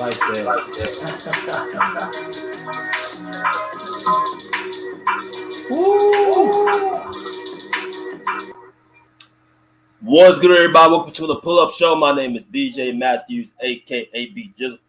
like that. Woo! What's good, everybody? Welcome to the Pull-Up Show. My name is BJ Matthews, a.k.a. B Jizzle.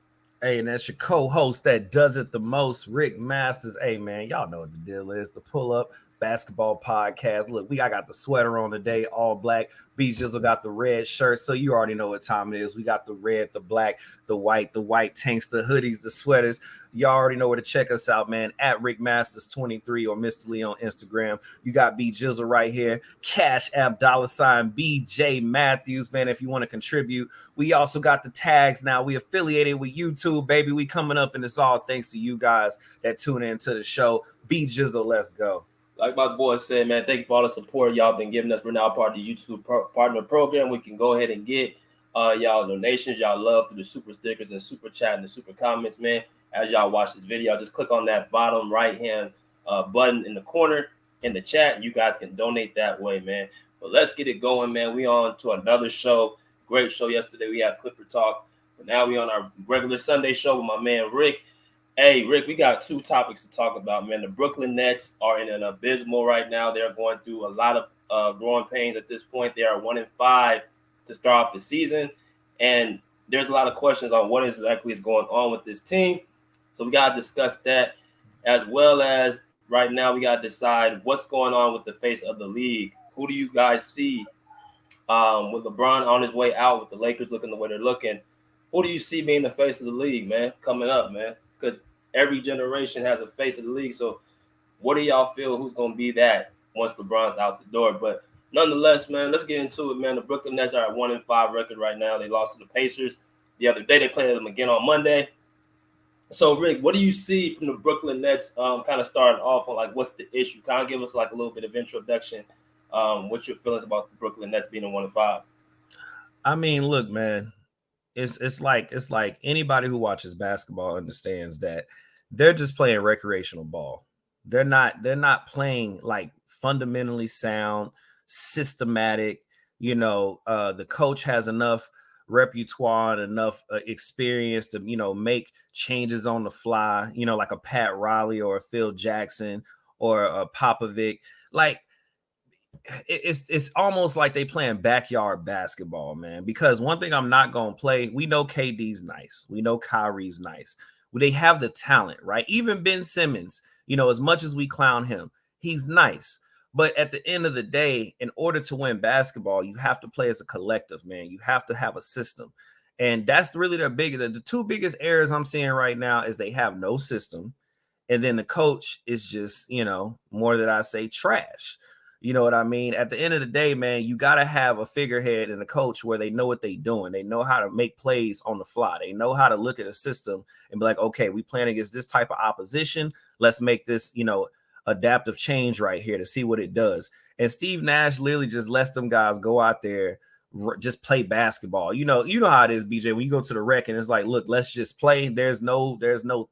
Hey, and that's your co-host that does it the most, Rick Masters. Hey, man, y'all know what the deal is. The Pull-Up Basketball Podcast. Look, I got the sweater on today, all black. B Jizzle got the red shirt, so you already know what time it is. We got the red, the black, the white tanks, the hoodies, the sweaters. Y'all already know where to check us out, man. At Rick Masters 23 or Mr. Lee on Instagram. You got B Jizzle right here. Cash App $ BJ Matthews, man. If you want to contribute, we also got the tags now. We affiliated with YouTube, baby. We coming up, and it's all thanks to you guys that tune into the show. B Jizzle, let's go. Like my boy said, man, thank you for all the support y'all been giving us. We're now part of the YouTube partner program. We can go ahead and get y'all donations, y'all love through the super stickers and super chat and the super comments, man. As y'all watch this video, just click on that bottom right-hand button in the corner in the chat. You guys can donate that way, man. But let's get it going, man. We on to another show. Great show yesterday. We had Clipper Talk. But now we on our regular Sunday show with my man, Rick. Hey, Rick, we got two topics to talk about, man. The Brooklyn Nets are in an abysmal right now. They're going through a lot of growing pains at this point. They are 1-5 to start off the season. And there's a lot of questions on what exactly is going on with this team. So we got to discuss that, as well as right now we got to decide what's going on with the face of the league. Who do you guys see with LeBron on his way out, with the Lakers looking the way they're looking? Who do you see being the face of the league, man, coming up, man? Because every generation has a face of the league. So what do y'all feel who's going to be that once LeBron's out the door? But nonetheless, man, let's get into it, man. The Brooklyn Nets are at 1-5 record right now. They lost to the Pacers the other day. They played them again on Monday. So, Rick, what do you see from the Brooklyn Nets kind of starting off on, like, what's the issue? Kind of give us, like, a little bit of introduction. What's your feelings about the Brooklyn Nets being a 1-5? I mean, look, man. It's like anybody who watches basketball understands that they're just playing recreational ball. They're not playing like fundamentally sound, systematic. You know, the coach has enough repertoire and enough experience to, you know, make changes on the fly, you know, like a Pat Riley or a Phil Jackson or a Popovich. Like, it's almost like they playing backyard basketball, man. Because one thing I'm not gonna play, we know KD's nice, we know Kyrie's nice, they have the talent, right? Even Ben Simmons, you know, as much as we clown him, he's nice. But at the end of the day, in order to win basketball, you have to play as a collective, man. You have to have a system, and that's really the two biggest errors I'm seeing right now is they have no system, and then the coach is just, you know, more than I say, trash. You know what I mean? At the end of the day, man, you got to have a figurehead and a coach where they know what they're doing. They know how to make plays on the fly. They know how to look at a system and be like, okay, we playing against this type of opposition. Let's make this, you know, adaptive change right here to see what it does. And Steve Nash literally just lets them guys go out there, just play basketball. You know how it is, BJ, when you go to the rec and it's like, look, let's just play. There's no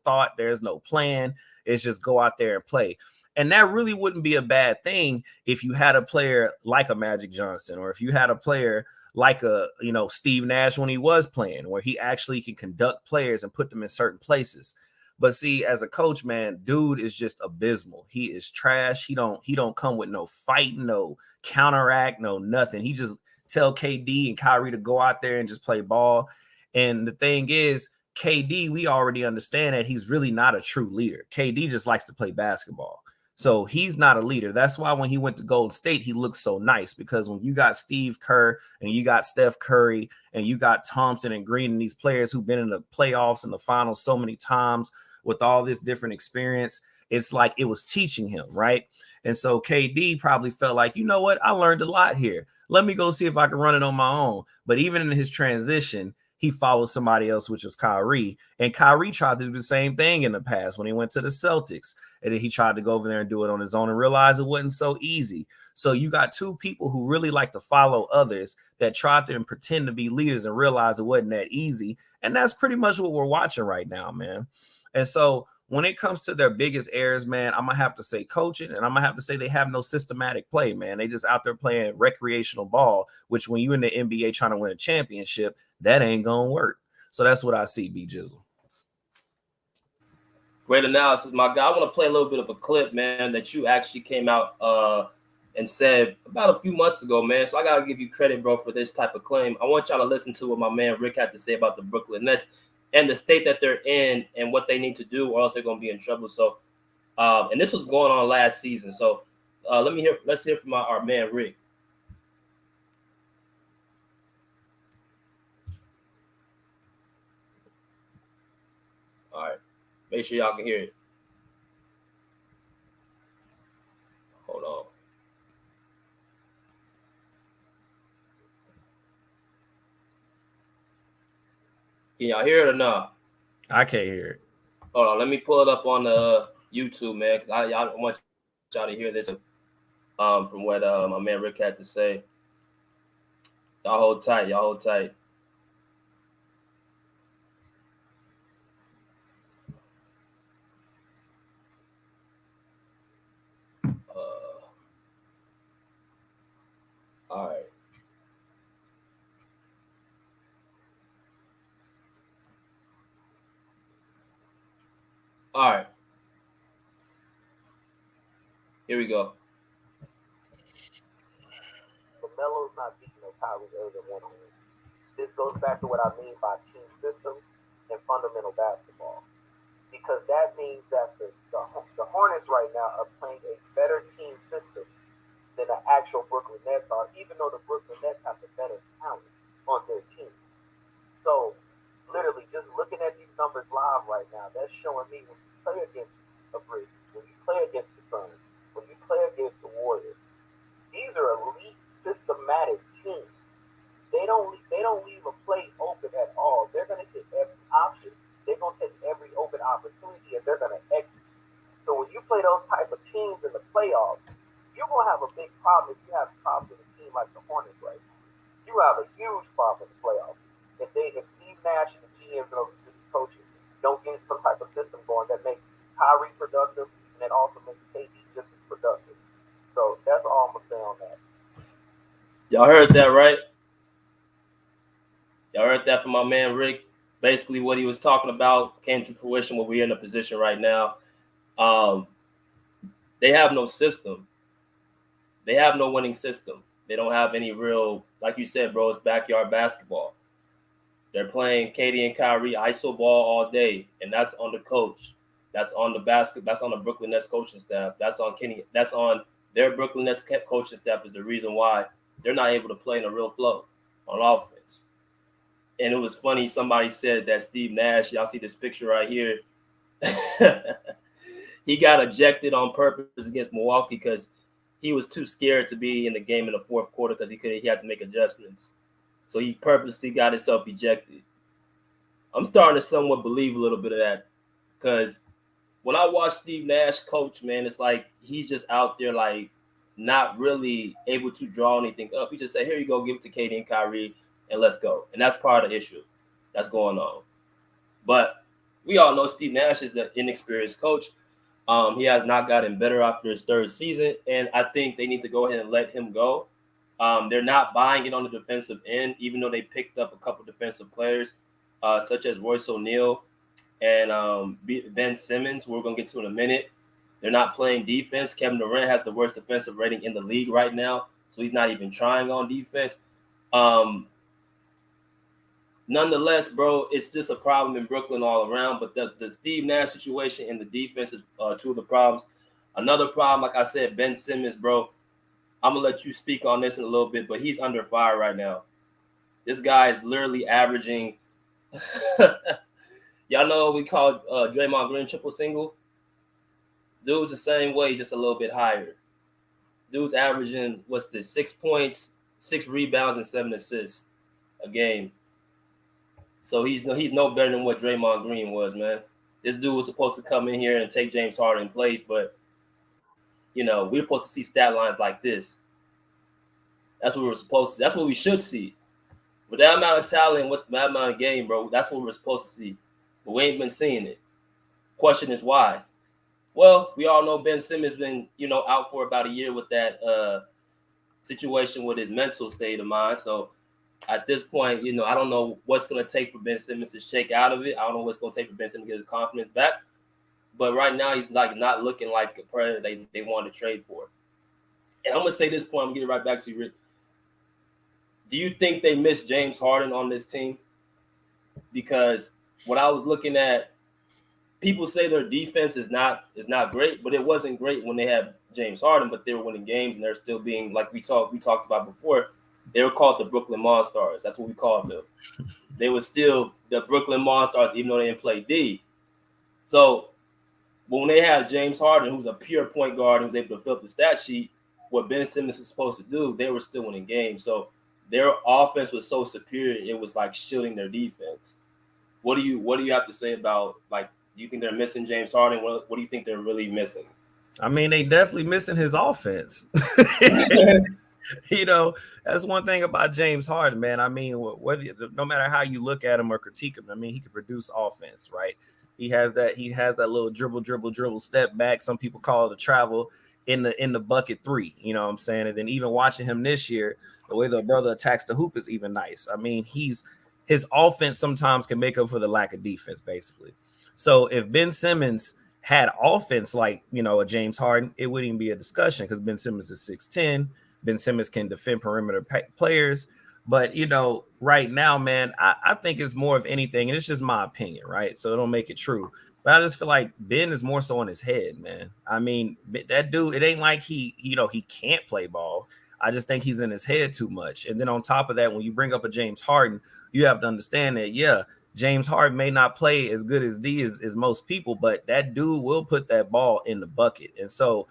thought. There's no plan. It's just go out there and play. And that really wouldn't be a bad thing if you had a player like a Magic Johnson, or if you had a player like a, you know, Steve Nash when he was playing, where he actually can conduct players and put them in certain places. But see, as a coach, man, dude is just abysmal. He is trash. He don't come with no fight, no counteract, no nothing. He just tell KD and Kyrie to go out there and just play ball. And the thing is, KD, we already understand that he's really not a true leader. KD just likes to play basketball. So he's not a leader. That's why when he went to Golden State, he looked so nice, because when you got Steve Kerr and you got Steph Curry and you got Thompson and Green and these players who've been in the playoffs and the finals so many times with all this different experience, it's like it was teaching him, right? And so KD probably felt like, you know what? I learned a lot here. Let me go see if I can run it on my own. But even in his transition, he followed somebody else, which was Kyrie. And Kyrie tried to do the same thing in the past when he went to the Celtics. And then he tried to go over there and do it on his own and realize it wasn't so easy. So you got two people who really like to follow others that tried to pretend to be leaders and realize it wasn't that easy. And that's pretty much what we're watching right now, man. And so when it comes to their biggest errors, man, I'm going to have to say coaching, and I'm going to have to say they have no systematic play, man. They just out there playing recreational ball, which when you in the NBA trying to win a championship, that ain't going to work. So that's what I see, B Jizzle. Great analysis, my guy. I want to play a little bit of a clip, man, that you actually came out and said about a few months ago, man. So I got to give you credit, bro, for this type of claim. I want y'all to listen to what my man Rick had to say about the Brooklyn Nets and the state that they're in and what they need to do, or else they're going to be in trouble. So, and this was going on last season. So, let's hear from our man Rick. All right, make sure y'all can hear it. Hold on. Can y'all hear it or not? I can't hear it. Hold on, let me pull it up on the YouTube, man, because I want y'all to hear this from what my man Rick had to say. Y'all hold tight. Y'all hold tight. All right. All right. Here we go. LaMelo's not beating no Kyrie Irving one-on-one. This goes back to what I mean by team system and fundamental basketball. Because that means that the Hornets right now are playing a better team system than the actual Brooklyn Nets are, even though the Brooklyn Nets have the better talent on their team. So, literally, just looking at these numbers live right now, that's showing me when you play against a Bridge, when you play against the Suns, when you play against the Warriors, these are elite, systematic teams. They don't leave a play open at all. They're going to hit every option. They're going to take every open opportunity, and they're going to execute. So when you play those type of teams in the playoffs, you're going to have a big problem if you have problems with a team like the Hornets right now. You have a huge problem in the playoffs. If Steve Nash and the GMs and those coaches don't get some type of system going that makes Kyrie productive and that also makes KD just as productive. So that's all I'm gonna say on that. Y'all heard that, right? Y'all heard that from my man Rick. Basically, what he was talking about came to fruition when we're in a position right now. They have no system. They have no winning system. They don't have any real, like you said, bro, it's backyard basketball. They're playing KD and Kyrie ISO ball all day, and that's on the coach. That's on the basket. That's on the Brooklyn Nets coaching staff. That's on Kenny. That's on their Brooklyn Nets coaching staff is the reason why they're not able to play in a real flow on offense. And it was funny. Somebody said that Steve Nash. Y'all see this picture right here. He got ejected on purpose against Milwaukee because he was too scared to be in the game in the fourth quarter because he had to make adjustments. So he purposely got himself ejected. I'm starting to somewhat believe a little bit of that because when I watch Steve Nash coach, man, it's like he's just out there like not really able to draw anything up. He just said, here you go, give it to KD and Kyrie, and let's go. And that's part of the issue that's going on. But we all know Steve Nash is the inexperienced coach. He has not gotten better after his third season, and I think they need to go ahead and let him go. They're not buying it on the defensive end, even though they picked up a couple defensive players, such as Royce O'Neal and Ben Simmons, who we're going to get to in a minute. They're not playing defense. Kevin Durant has the worst defensive rating in the league right now, so he's not even trying on defense. Nonetheless, bro, it's just a problem in Brooklyn all around. But the Steve Nash situation and the defense is two of the problems. Another problem, like I said, Ben Simmons, bro. I'm going to let you speak on this in a little bit, but he's under fire right now. This guy is literally averaging – y'all know what we call Draymond Green triple single? Dude's the same way, just a little bit higher. Dude's averaging, 6 points, 6 rebounds, and 7 assists a game. So he's no better than what Draymond Green was, man. This dude was supposed to come in here and take James Harden in place, but we're supposed to see stat lines like this. That's what we're supposed to. That's what we should see. With that amount of talent, with that amount of game, bro, that's what we're supposed to see. But we ain't been seeing it. Question is why? Well, we all know Ben Simmons been, out for about a year with that situation with his mental state of mind. So at this point, I don't know what's going to take for Ben Simmons to shake out of it. I don't know what's going to take for Ben Simmons to get his confidence back. but right now he's like not looking like a player they want to trade for. And I'm gonna say this point. I'm gonna get it right back to you, Rick. Do you think they miss James Harden on this team? Because what I was looking at, people say their defense is not great, but it wasn't great when they had James Harden, but they were winning games and they're still being like we talked about before. They were called the Brooklyn Monstars. That's what we called them. They were still the Brooklyn Monstars, even though they didn't play D. So when they had James Harden, who's a pure point guard, who's able to fill up the stat sheet, what Ben Simmons is supposed to do, they were still winning games. So their offense was so superior, it was like shielding their defense. What do you have to say about, like, do you think they're missing James Harden? What do you think they're really missing? I mean, they definitely missing his offense. You know, that's one thing about James Harden, man. I mean, whether no matter how you look at him or critique him, I mean, he can produce offense, right? He has that little dribble step back. Some people call it a travel in the bucket three. You know what I'm saying? And then even watching him this year, the way the brother attacks the hoop is even nice. I mean, his offense sometimes can make up for the lack of defense, basically. So if Ben Simmons had offense like, you know, a James Harden, it wouldn't even be a discussion because Ben Simmons is 6'10". Ben Simmons can defend perimeter players. But, you know, right now, man, I think it's more of anything, and it's just my opinion, right? So it don't make it true. But I just feel like Ben is more so in his head, man. I mean, that dude, it ain't like he can't play ball. I just think he's in his head too much. And then on top of that, when you bring up a James Harden, you have to understand that, yeah, James Harden may not play as good as D as most people, but that dude will put that ball in the bucket. And so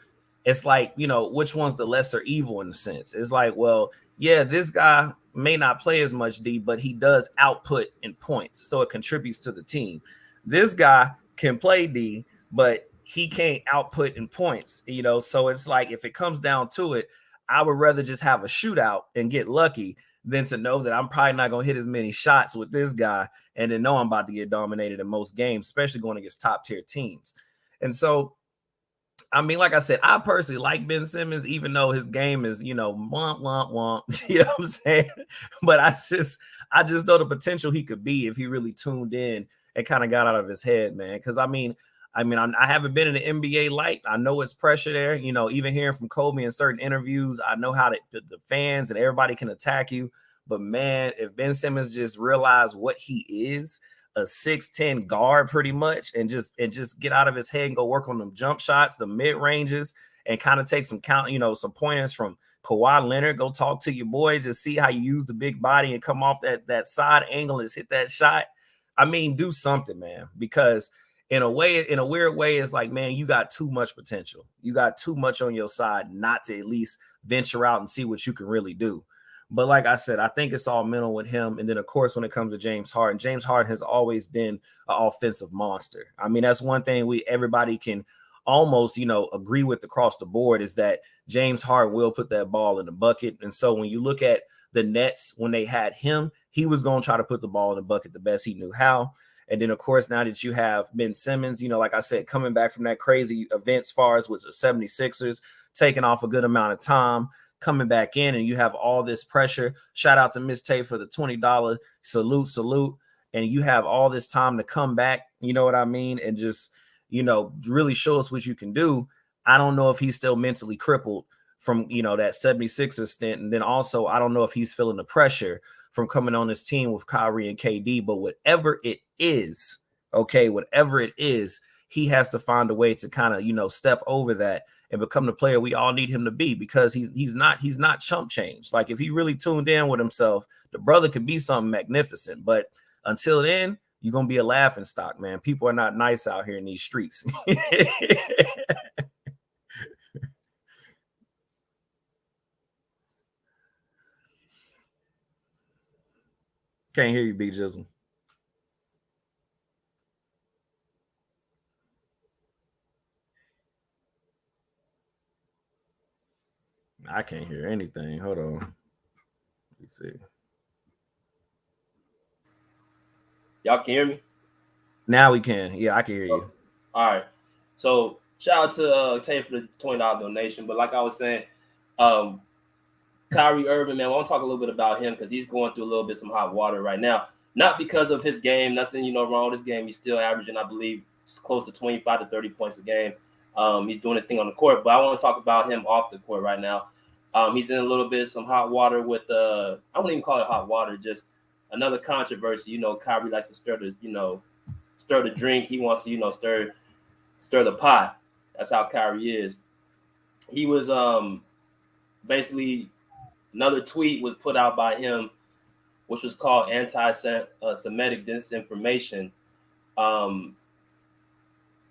it's like, you know, which one's the lesser evil in a sense? It's like, well, yeah, this guy may not play as much D, but he does output in points. So it contributes to the team. This guy can play D, but he can't output in points, you know? So it's like, if it comes down to it, I would rather just have a shootout and get lucky than to know that I'm probably not going to hit as many shots with this guy and then know I'm about to get dominated in most games, especially going against top tier teams. And so, I mean, like I said, I personally like Ben Simmons, even though his game is, you know, womp. You know what I'm saying? But I just know the potential he could be if he really tuned in and kind of got out of his head, man. Because I haven't been in the NBA light. I know it's pressure there. You know, even hearing from Kobe in certain interviews, I know how the fans and everybody can attack you. But man, if Ben Simmons just realized what he is, a 6'10" guard pretty much, and just get out of his head and go work on them jump shots, the mid ranges, and kind of take some some pointers from Kawhi Leonard. Go talk to your boy, just see how you use the big body and come off that side angle and just hit that shot. I mean, do something, man, because in a weird way, it's like, man, you got too much potential. You got too much on your side not to at least venture out and see what you can really do. But like I said, I think it's all mental with him. And then, of course, when it comes to James Harden has always been an offensive monster. I mean, that's one thing everybody can almost, agree with across the board is that James Harden will put that ball in the bucket. And so when you look at the Nets, when they had him, he was going to try to put the ball in the bucket the best he knew how. And then, of course, now that you have Ben Simmons, like I said, coming back from that crazy event as far as with the 76ers, taking off a good amount of time, coming back in, and you have all this pressure. Shout out to Miss Tay for the $20 salute. And you have all this time to come back, you know what I mean? And just, really show us what you can do. I don't know if he's still mentally crippled from, that 76ers stint. And then also, I don't know if he's feeling the pressure from coming on this team with Kyrie and KD, but whatever it is, he has to find a way to kind of, step over that and become the player we all need him to be, because he's not chump change. Like, if he really tuned in with himself, the brother could be something magnificent. But until then, you're going to be a laughing stock, man. People are not nice out here in these streets. Can't hear you, Big Jizzle. I can't hear anything. Hold on. Let me see. Y'all can hear me? Now we can. Yeah, I can hear you. All right. So shout out to Tay for the $20 donation. But like I was saying, Kyrie Irving, man, I want to talk a little bit about him because he's going through a little bit some hot water right now. Not because of his game, nothing wrong with his game. He's still averaging, I believe, close to 25 to 30 points a game. He's doing his thing on the court, but I want to talk about him off the court right now. He's in a little bit of some hot water with I wouldn't even call it hot water, just another controversy. Kyrie likes to stir the drink. He wants to, stir the pot. That's how Kyrie is. He was basically another tweet was put out by him, which was called anti-Semitic disinformation.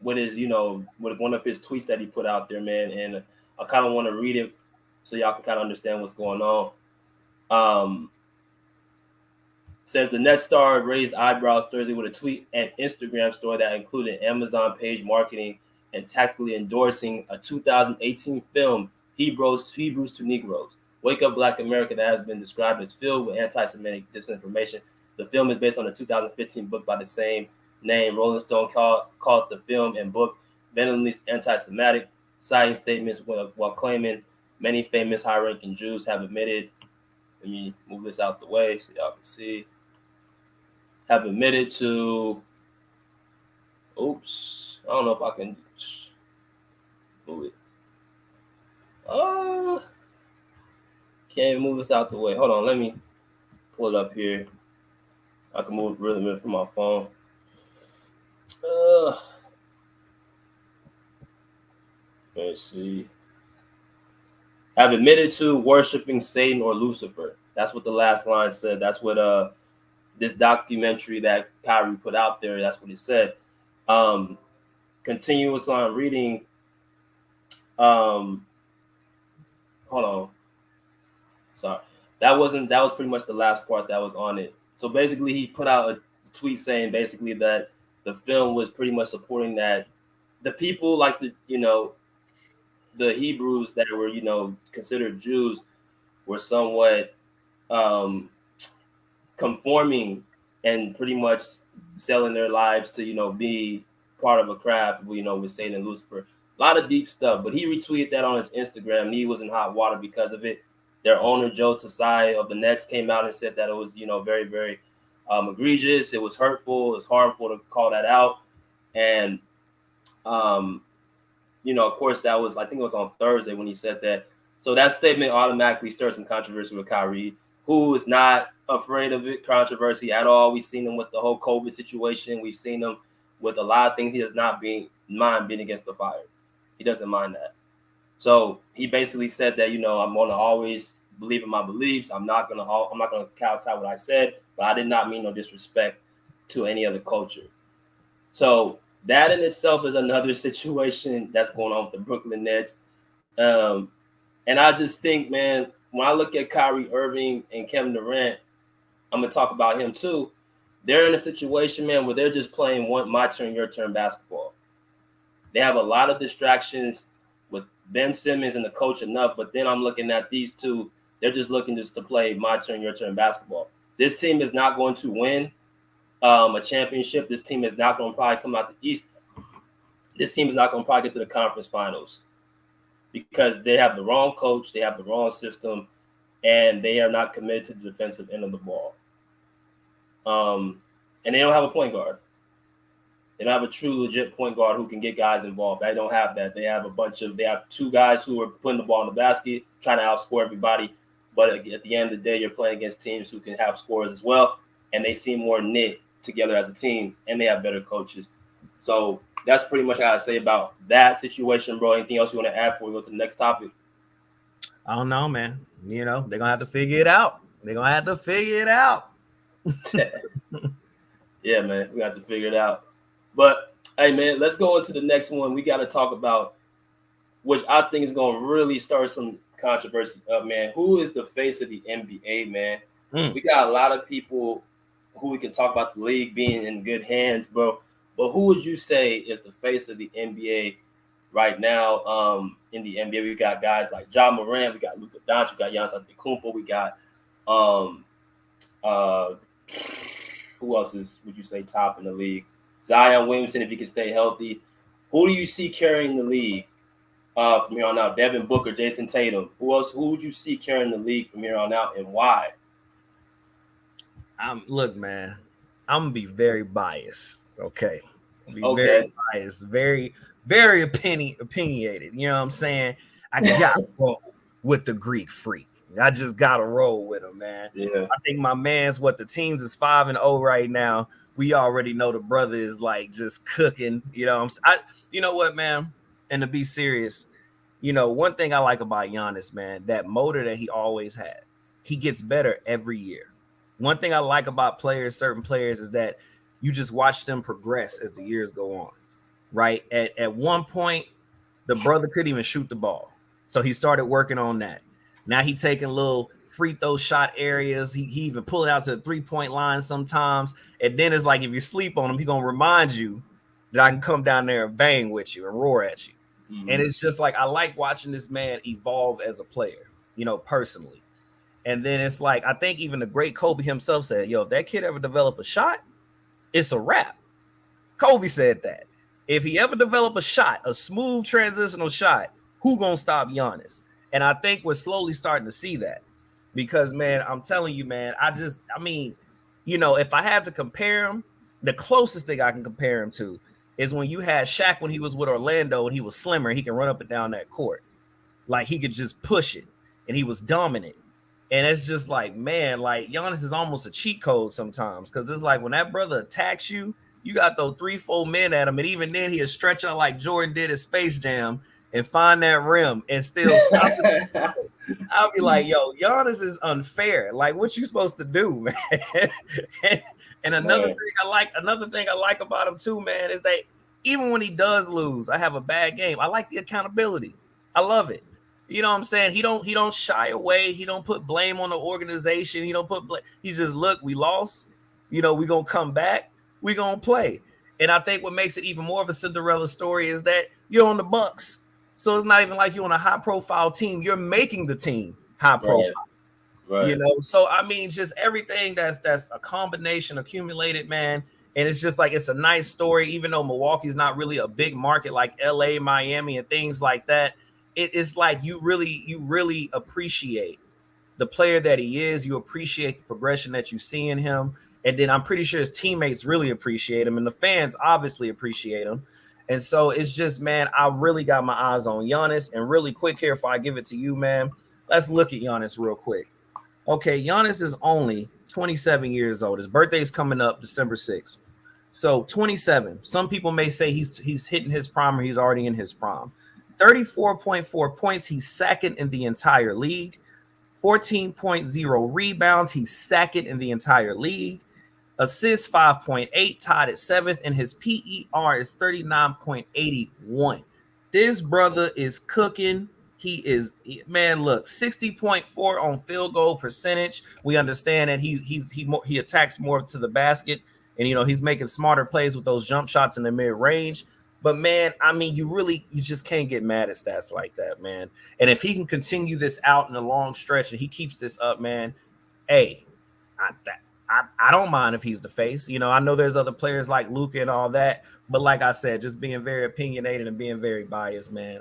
With his, with one of his tweets that he put out there, man, and I kind of want to read it so y'all can kind of understand what's going on. Says the Nets star raised eyebrows Thursday with a tweet and Instagram story that included Amazon page marketing and tactically endorsing a 2018 film, Hebrews to Negroes, Wake Up Black America, that has been described as filled with anti-Semitic disinformation. The film is based on a 2015 book by the same name. Rolling Stone called the film and book vehemently anti-Semitic, citing statements while claiming many famous high-ranking Jews have admitted. Let me move this out the way so y'all can see. Have admitted to. Oops, I don't know if I can move it. Can't even move this out the way. Hold on, let me pull it up here. I can move it really from my phone. Let's see. Have admitted to worshiping Satan or Lucifer. That's what the last line said. That's what this documentary that Kyrie put out there, that's what it said. Continuous on reading. Hold on. Sorry. That was pretty much the last part that was on it. So basically he put out a tweet saying basically that the film was pretty much supporting that the people like the Hebrews that were, considered Jews were somewhat conforming and pretty much selling their lives to, be part of a craft, with Satan and Lucifer. A lot of deep stuff, but he retweeted that on his Instagram and he was in hot water because of it. Their owner, Joe Tsai of the Nets, came out and said that it was, very, very egregious. It was hurtful. It was harmful to call that out. And, of course, that was, I think it was on Thursday when he said that. So that statement automatically stirred some controversy with Kyrie, who is not afraid of it, controversy at all. We've seen him with the whole COVID situation. We've seen him with a lot of things. He does not mind being against the fire. He doesn't mind that. So he basically said that, I'm going to always believe in my beliefs. I'm not going to kowtow what I said, but I did not mean no disrespect to any other culture. So that in itself is another situation that's going on with the Brooklyn Nets. And I just think, man, when I look at Kyrie Irving and Kevin Durant, I'm going to talk about him too. They're in a situation, man, where they're just playing my turn, your turn basketball. They have a lot of distractions with Ben Simmons and the coach enough, but then I'm looking at these two. They're just looking to play my turn, your turn basketball. This team is not going to win a championship. This team is not going to probably come out the East. This team is not going to probably get to the conference finals because they have the wrong coach, they have the wrong system, and they are not committed to the defensive end of the ball. And they don't have a point guard. They don't have a true, legit point guard who can get guys involved. They don't have that. They have two guys who are putting the ball in the basket, trying to outscore everybody. But at the end of the day, you're playing against teams who can have scores as well, and they seem more knit together as a team, and they have better coaches. So that's pretty much what I gotta say about that situation, bro. Anything else you want to add before we go to the next topic? I don't know, man. They're gonna have to figure it out. Yeah, man, we got to figure it out. But hey, man, let's go into the next one. We got to talk about, which I think is going to really start some controversy up, man. Who is the face of the NBA, man? We got a lot of people who we can talk about the league being in good hands, bro. But who would you say is the face of the NBA right now? In the NBA, we got guys like Ja Morant, we got Luka Doncic, we got Giannis Antetokounmpo, we got who else would you say top in the league? Zion Williamson, if he can stay healthy. Who do you see carrying the league from here on out? Devin Booker, Jason Tatum. Who would you see carrying the league from here on out, and why? Look, man, I'm gonna be very biased. Okay, Be very Okay. biased, very, very opinionated. You know what I'm saying? I got to roll with the Greek freak. I just got to roll with him, man. Yeah. I think my man's the teams is 5-0 right now. We already know the brother is like just cooking. You know what I'm saying? You know what, man? And to be serious, one thing I like about Giannis, man, that motor that he always had, he gets better every year. One thing I like about certain players, is that you just watch them progress as the years go on, right? At one point, the brother couldn't even shoot the ball. So he started working on that. Now he taking little free throw shot areas. He even pull it out to the 3-point line sometimes. And then it's like, if you sleep on him, he going to remind you that I can come down there and bang with you and roar at you. Mm-hmm. And it's just like, I like watching this man evolve as a player, personally. And then it's like, I think even the great Kobe himself said, if that kid ever develop a shot, it's a wrap. Kobe said that. If he ever develop a shot, a smooth transitional shot, who gonna stop Giannis? And I think we're slowly starting to see that. Because, man, I'm telling you, man, if I had to compare him, the closest thing I can compare him to is when you had Shaq when he was with Orlando and he was slimmer, he can run up and down that court. Like, he could just push it, and he was dominant. And it's just like, man, like Giannis is almost a cheat code sometimes, because it's like when that brother attacks you, you got those 3-4 men at him, and even then he'll stretch out like Jordan did at Space Jam and find that rim and still stop it. I'll be like, yo, Giannis is unfair. Like, what you supposed to do, man? and another thing I like about him too, man, is that even when he does lose, I have a bad game, I like the accountability. I love it. You know what I'm saying? He don't shy away. He don't put blame on the organization. He don't put blame. He just, look, we lost. We gonna come back. We gonna play. And I think what makes it even more of a Cinderella story is that you're on the Bucks. So it's not even like you're on a high profile team. You're making the team high profile. Right. So I mean, just everything that's a combination accumulated, man. And it's just like, it's a nice story, even though Milwaukee's not really a big market like LA, Miami, and things like that. It's like you really appreciate the player that he is. You appreciate the progression that you see in him. And then I'm pretty sure his teammates really appreciate him, and the fans obviously appreciate him. And so it's just, man, I really got my eyes on Giannis. And really quick here, before I give it to you, man, let's look at Giannis real quick. Okay, Giannis is only 27 years old. His birthday is coming up December 6th. So 27. Some people may say he's hitting his prime, or he's already in his prime. 34.4 points. He's second in the entire league. 14.0 rebounds. He's second in the entire league. Assists 5.8, tied at 7th, and his PER is 39.81. This brother is cooking. Man, look, 60.4 on field goal percentage. We understand that he attacks more to the basket, and he's making smarter plays with those jump shots in the mid range. But man, I mean, you just can't get mad at stats like that, man. And if he can continue this out in a long stretch and he keeps this up, man, hey, I don't mind if he's the face. I know there's other players like Luka and all that, but like I said, just being very opinionated and being very biased, man.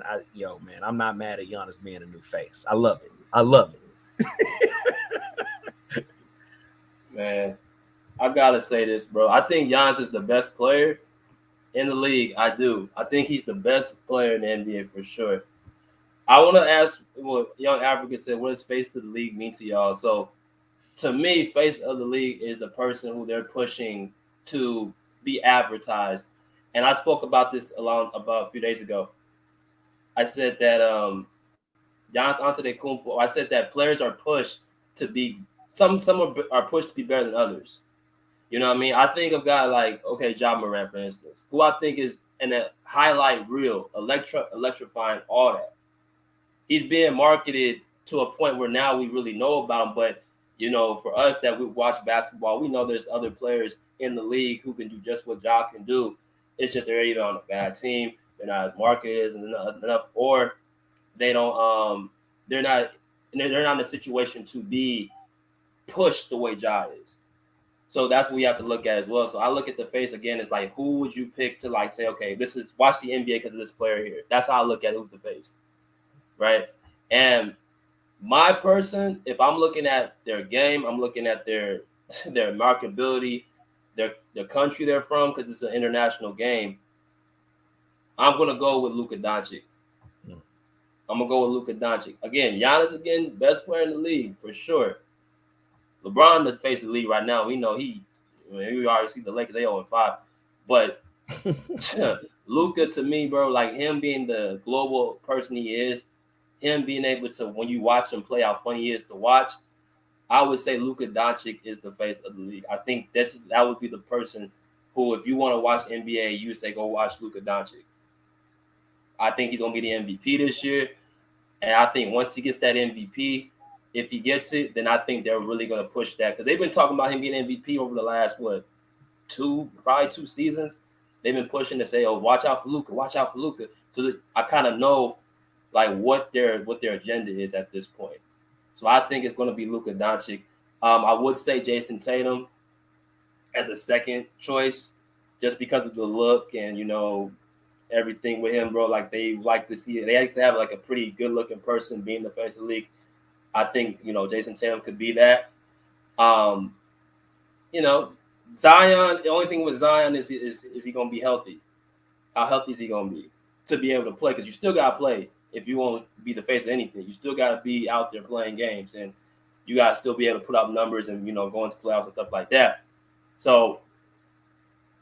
I'm not mad at Giannis being a new face. I love it. I love it. Man, I gotta say this, bro. I think Giannis is the best player in the league. I do. I think he's the best player in the NBA for sure. I want to ask what Young African said, what does face to the league mean to y'all? So to me, face of the league is the person who they're pushing to be advertised. And I spoke about this about a few days ago. I said that Giannis Antetokounmpo, I said that players are pushed to be, some are pushed to be better than others. You know what I mean? I think of a guy like, Ja Morant, for instance, who I think is in a highlight reel, electrifying, all that. He's being marketed to a point where now we really know about him. But, for us that we watch basketball, we know there's other players in the league who can do just what Ja can do. It's just they're either on a bad team, they're not as marketed enough, or they don't. They're not in a situation to be pushed the way Ja is. So that's what we have to look at as well. So I look at the face again. It's like, who would you pick to like say, okay, watch the NBA because of this player here. That's how I look at who's the face, right? And my person, if I'm looking at their game, I'm looking at their marketability, the country they're from, because it's an international game, I'm gonna go with Luka Doncic. I'm gonna go with Luka Doncic. Again, Giannis again, best player in the league for sure. LeBron, the face of the league right now, we know we already see the Lakers, they 0-5. But Luka, to me, bro, like him being the global person he is, him being able to, when you watch him play, how funny he is to watch, I would say Luka Doncic is the face of the league. I think that would be the person who, if you want to watch NBA, you say go watch Luka Doncic. I think he's gonna be the MVP this year, and I think once he gets that MVP, if he gets it, then I think they're really gonna push that, because they've been talking about him being MVP over the last probably 2 seasons. They've been pushing to say, "Oh, watch out for Luka, watch out for Luka." So I kind of know like what their agenda is at this point. So I think it's going to be Luka Doncic. I would say Jason Tatum as a second choice, just because of the look and everything with him, bro. Like they like to see it. They like to have like a pretty good looking person being the face of the league. I think Jason Tatum could be that. Zion. The only thing with Zion is he going to be healthy? How healthy is he going to be to be able to play? Because you still got to play. If you want to be the face of anything, you still got to be out there playing games, and you got to still be able to put up numbers and go into playoffs and stuff like that. So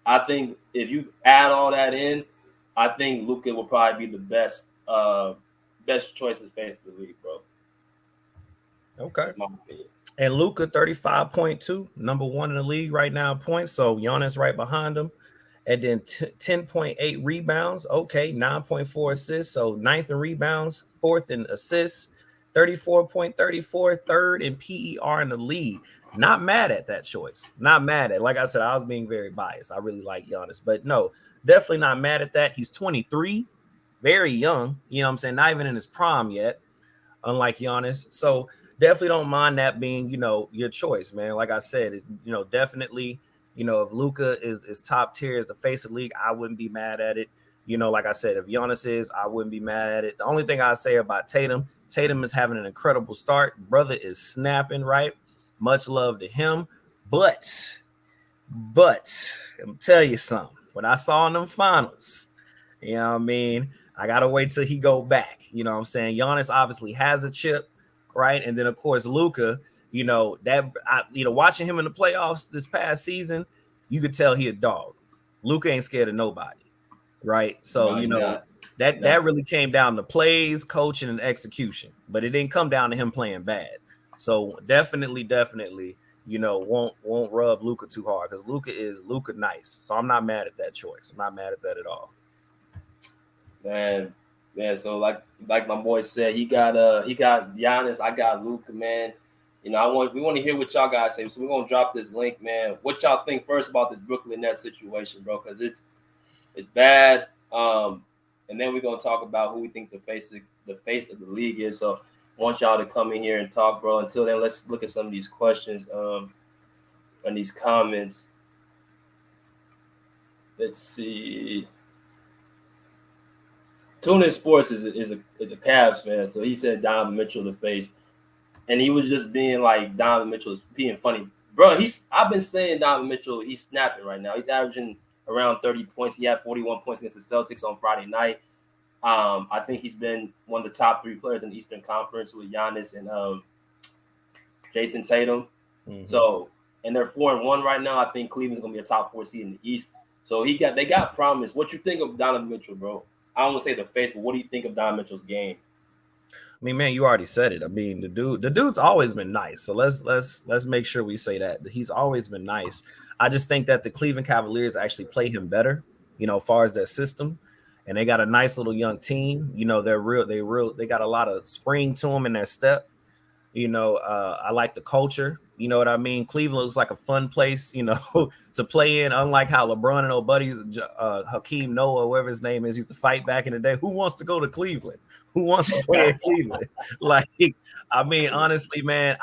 I think if you add all that in, I think Luka will probably be the best choice as face of the league, bro. Okay. That's my opinion. And Luka 35.2, number 1 in the league right now in points. So Giannis right behind him. And then 10.8 rebounds. Okay, 9.4 assists. So 9th in rebounds, 4th in assists, 34.34, 3rd in PER in the league. Not mad at that choice. Not mad at. Like I said, I was being very biased. I really like Giannis. But no, definitely not mad at that. He's 23, very young. You know what I'm saying? Not even in his prime yet, unlike Giannis. So definitely don't mind that being, your choice, man. Like I said, definitely – if Luka is top tier, is the face of the league, I wouldn't be mad at it. Like I said, if Giannis is, I wouldn't be mad at it. The only thing I say about Tatum is having an incredible start. Brother is snapping, right? Much love to him. But I'm tell you something. When I saw in them finals, I got to wait till he go back. You know what I'm saying? Giannis obviously has a chip, right? And then, of course, Luka, watching him in the playoffs this past season, you could tell he a dog. Luka ain't scared of nobody, right? So that really came down to plays, coaching, and execution, but it didn't come down to him playing bad. So definitely, won't rub Luka too hard, because Luka nice. So I'm not mad at that choice. I'm not mad at that at all. Man. So like my boy said, he got Giannis. I got Luka, man. We want to hear what y'all guys say. So we're gonna drop this link, man. What y'all think first about this Brooklyn Nets situation, bro? Because it's bad. And then we're gonna talk about who we think the face of the league is. So I want y'all to come in here and talk, bro. Until then, let's look at some of these questions and these comments. Let's see. Tuna Sports is a Cavs fan, so he said Donovan Mitchell the face. And he was just being like Donovan Mitchell's being funny. Bro, I've been saying Donovan Mitchell, he's snapping right now. He's averaging around 30 points. He had 41 points against the Celtics on Friday night. I think he's been one of the top 3 players in the Eastern Conference with Giannis and Jason Tatum. Mm-hmm. So, and they're 4-1 right now. I think Cleveland's gonna be a top 4 seed in the East. So they got promise. What you think of Donovan Mitchell, bro? I don't want to say the face, but what do you think of Donovan Mitchell's game? I mean, man, you already said it. I mean, the dude's always been nice. So let's make sure we say that he's always been nice. I just think that the Cleveland Cavaliers actually play him better, as far as their system, and they got a nice little young team. They got a lot of spring to them in their step. I like the culture. You know what I mean? Cleveland looks like a fun place, to play in, unlike how LeBron and old buddies, Hakeem Noah, whatever his name is, used to fight back in the day. Who wants to go to Cleveland? Who wants to play in Cleveland? Honestly, man,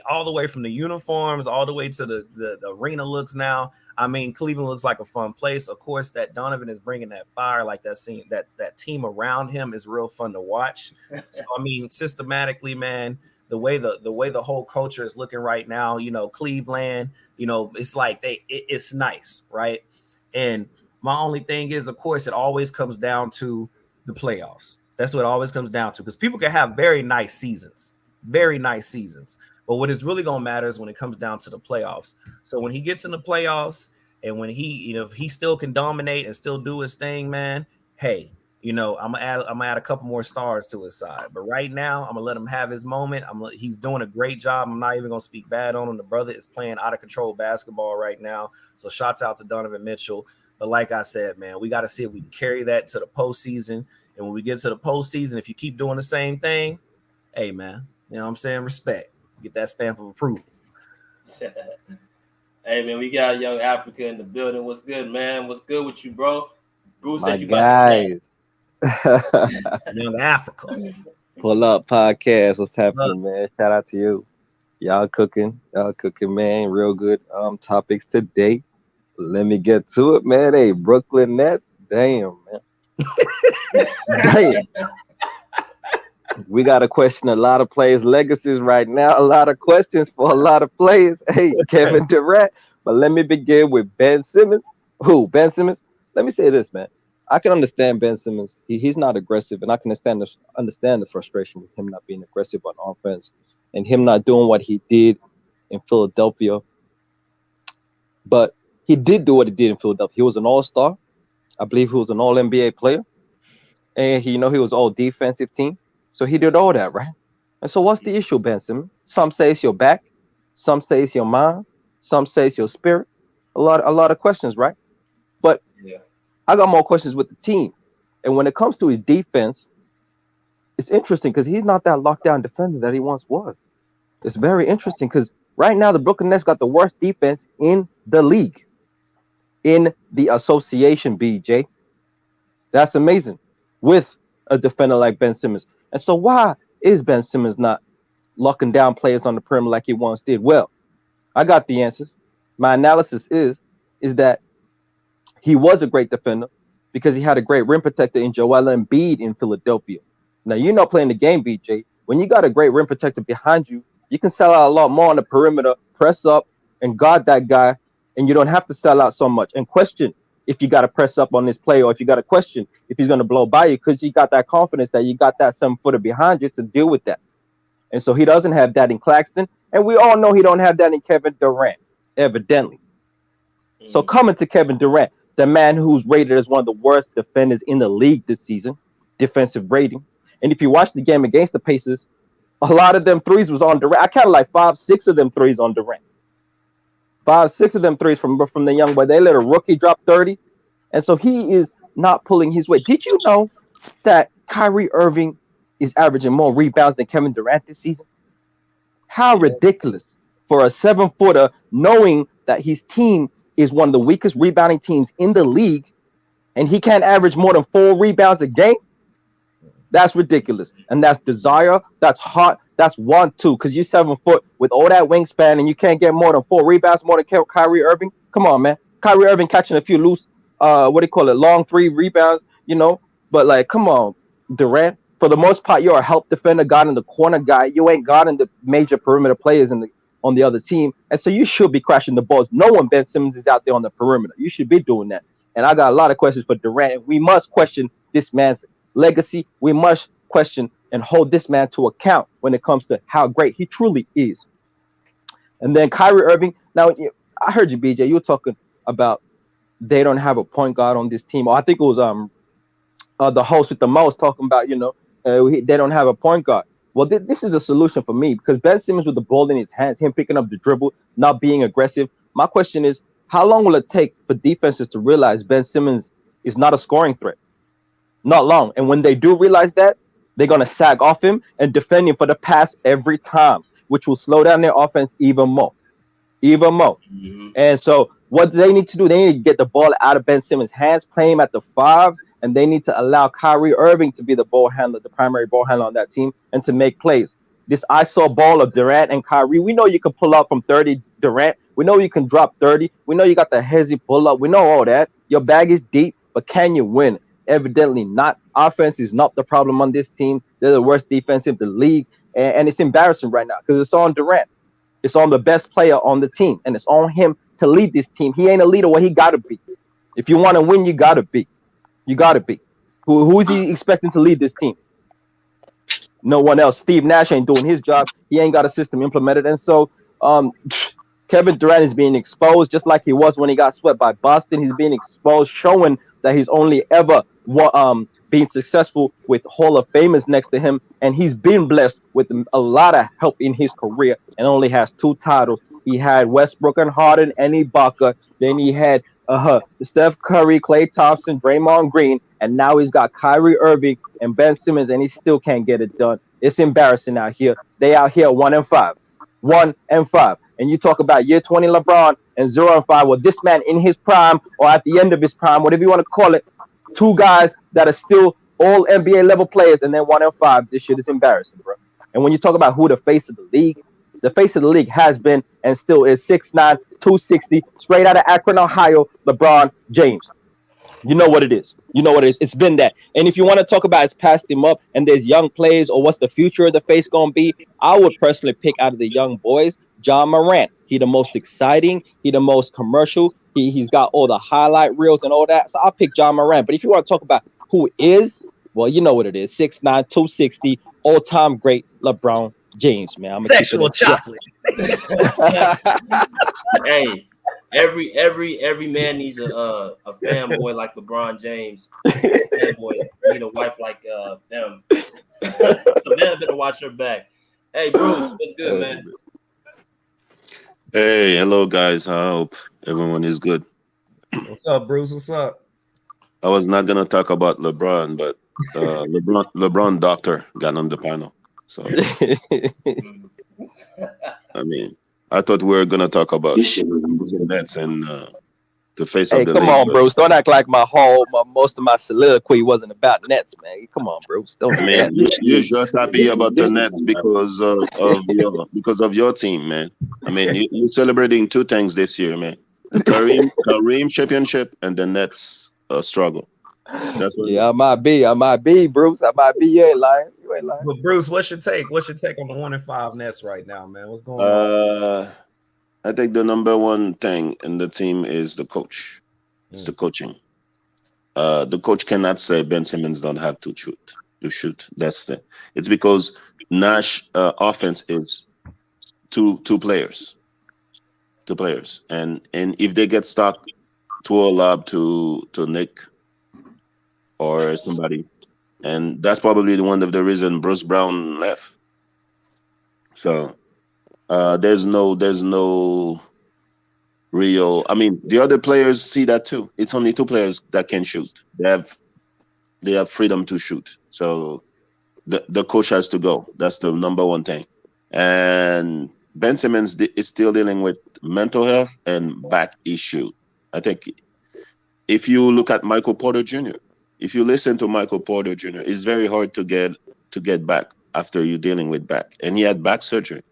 all the way from the uniforms, all the way to the arena looks now. Cleveland looks like a fun place. Of course, that Donovan is bringing that fire, like that team around him is real fun to watch. So, systematically, man, the way the whole culture is looking right now, Cleveland, it's like it's nice, right? And my only thing is, of course, it always comes down to the playoffs. That's what it always comes down to, because people can have very nice seasons. But what is really going to matter is when it comes down to the playoffs. So when he gets in the playoffs and when he, if he still can dominate and still do his thing, man, hey, I'm gonna add a couple more stars to his side. But right now, I'm gonna let him have his moment. He's doing a great job. I'm not even gonna speak bad on him. The brother is playing out of control basketball right now. So shouts out to Donovan Mitchell. But like I said, man, we got to see if we can carry that to the postseason. And when we get to the postseason, if you keep doing the same thing, hey, man, you know what I'm saying? Respect. Get that stamp of approval. Hey, man, we got Young Africa in the building. What's good, man? What's good with you, bro? Bruce said you guys. About to play. Young Africa. Pull up podcast. What's happening, man? Shout out to you. Y'all cooking, man. Real good topics today. Let me get to it, man. Hey, Brooklyn Nets. Damn, man. Damn. We got to question a lot of players' legacies right now. A lot of questions for a lot of players. Hey, Kevin Durant. But let me begin with Ben Simmons. Who? Ben Simmons? Let me say this, man. I can understand Ben Simmons. He's not aggressive, and I can understand the frustration with him not being aggressive on offense and him not doing what he did in Philadelphia. But he did do what he did in Philadelphia. He was an all-star. I believe he was an all-NBA player. And he was all defensive team. So he did all that, right? And so what's the issue, Ben Simmons? Some say it's your back. Some say it's your mind. Some say it's your spirit. A lot of questions, right? But yeah, I got more questions with the team. And when it comes to his defense, it's interesting because he's not that lockdown defender that he once was. It's very interesting because right now the Brooklyn Nets got the worst defense in the league. In the association, BJ. That's amazing. With a defender like Ben Simmons. And so why is Ben Simmons not locking down players on the perimeter like he once did? Well, I got the answers. My analysis is that he was a great defender because he had a great rim protector in Joel Embiid in Philadelphia. Now, you're not playing the game, BJ. When you got a great rim protector behind you, you can sell out a lot more on the perimeter, press up, and guard that guy, and you don't have to sell out so much and question if you got to press up on this play or if you got to question if he's going to blow by you because you got that confidence that you got that 7-footer behind you to deal with that. And so he doesn't have that in Claxton, and we all know he don't have that in Kevin Durant, evidently. So coming to Kevin Durant, the man who's rated as one of the worst defenders in the league this season, defensive rating. And if you watch the game against the Pacers, a lot of them threes was on Durant. I counted like 5-6 of them threes on Durant. 5-6 of them threes from the young boy. They let a rookie drop 30. And so he is not pulling his weight. Did you know that Kyrie Irving is averaging more rebounds than Kevin Durant this season? How ridiculous for a 7-footer knowing that his team is one of the weakest rebounding teams in the league and he can't average more than 4 rebounds a game? That's ridiculous. And that's desire. That's heart. That's 1-2. Because you're 7 foot with all that wingspan and you can't get more than 4 rebounds more than Kyrie Irving. Come on, man. Kyrie Irving catching a few loose, long 3 rebounds, But, like, come on, Durant. For the most part, you're a help defender, guarding the corner guy. You ain't guarding the major perimeter players on the other team. And so you should be crashing the balls. No one, Ben Simmons, is out there on the perimeter. You should be doing that. And I got a lot of questions for Durant. We must question this man's legacy. We must question and hold this man to account when it comes to how great he truly is. And then Kyrie Irving. Now, I heard you, BJ. You were talking about they don't have a point guard on this team. Or I think it was the host with the most talking about, they don't have a point guard. Well, this is the solution for me because Ben Simmons with the ball in his hands, him picking up the dribble, not being aggressive. My question is, how long will it take for defenses to realize Ben Simmons is not a scoring threat? Not long. And when they do realize that, they're going to sag off him and defend him for the pass every time, which will slow down their offense even more. Mm-hmm. And so what they need to do, they need to get the ball out of Ben Simmons' hands, play him at the 5, and they need to allow Kyrie Irving to be the ball handler, the primary ball handler on that team, and to make plays. This ISO ball of Durant and Kyrie, we know you can pull up from 30, Durant. We know you can drop 30. We know you got the hezzy pull up. We know all that. Your bag is deep, but can you win? Evidently not. Offense is not the problem on this team. They're the worst defense in the league. and it's embarrassing right now because it's on Durant. It's on the best player on the team, and it's on him to lead this team. He ain't a leader where he got to be. If you want to win, you got to be. You got to be. Who is he expecting to lead this team? No one else. Steve Nash ain't doing his job. He ain't got a system implemented. And so Kevin Durant is being exposed just like he was when he got swept by Boston. He's being exposed, showing that he's only ever being successful with Hall of Famers next to him. And he's been blessed with a lot of help in his career and only has 2 titles. He had Westbrook and Harden and Ibaka. Then he had Steph Curry, Klay Thompson, Draymond Green, and now he's got Kyrie Irving and Ben Simmons, and he still can't get it done. It's embarrassing out here. They out here 1-5, 1-5, and you talk about year 20 LeBron and 0-5. Well, this man in his prime or at the end of his prime, whatever you want to call it, 2 guys that are still all NBA level players, and then 1-5. This shit is embarrassing, bro. And when you talk about who the face of the league has been and still is 6'9", 260, straight out of Akron, Ohio, LeBron James. You know what it is. You know what it is. It's been that. And if you want to talk about it's passed him up and there's young players or what's the future of the face going to be, I would personally pick out of the young boys, John Morant. He the most exciting. He the most commercial. He's got all the highlight reels and all that. So I'll pick John Morant. But if you want to talk about who is, well, you know what it is. 6'9", 260, all-time great LeBron James, man. I'm sexual chocolate. Hey, every man needs a fanboy like LeBron James. Fanboys need a wife like them. So man, better watch her back. Hey, Bruce, what's good, man? Hey, hello guys. I hope everyone is good. What's up, Bruce? What's up? I was not gonna talk about LeBron, but LeBron doctor got on the panel. So I mean, I thought we were gonna talk about the Nets and the face of the league. Come on, Bruce. Don't act like most of my soliloquy wasn't about Nets, man. Come on, Bruce. Don't do that. You're just happy about the Nets because of your team, man. I mean, you're celebrating 2 things this year, man. The Kareem championship and the Nets struggle. That's what I might be, Bruce. I might be. You ain't lying. But Bruce, what's your take? What's your take on the 1-5 Nets right now, man? What's going on? I think the number one thing in the team is the coach. It's the coaching. The coach cannot say Ben Simmons don't have to shoot. That's it. It's because Nash offense is two players, and if they get stuck to a lob to Nick or somebody, and that's probably one of the reasons Bruce Brown left. So there's no real. I mean, the other players see that too. It's only 2 players that can shoot. They have freedom to shoot. So the coach has to go. That's the number one thing. And Ben Simmons is still dealing with mental health and back issue. I think if you look at Michael Porter Jr., if you listen to Michael Porter Jr., it's very hard to get back after you're dealing with back. And he had back surgery.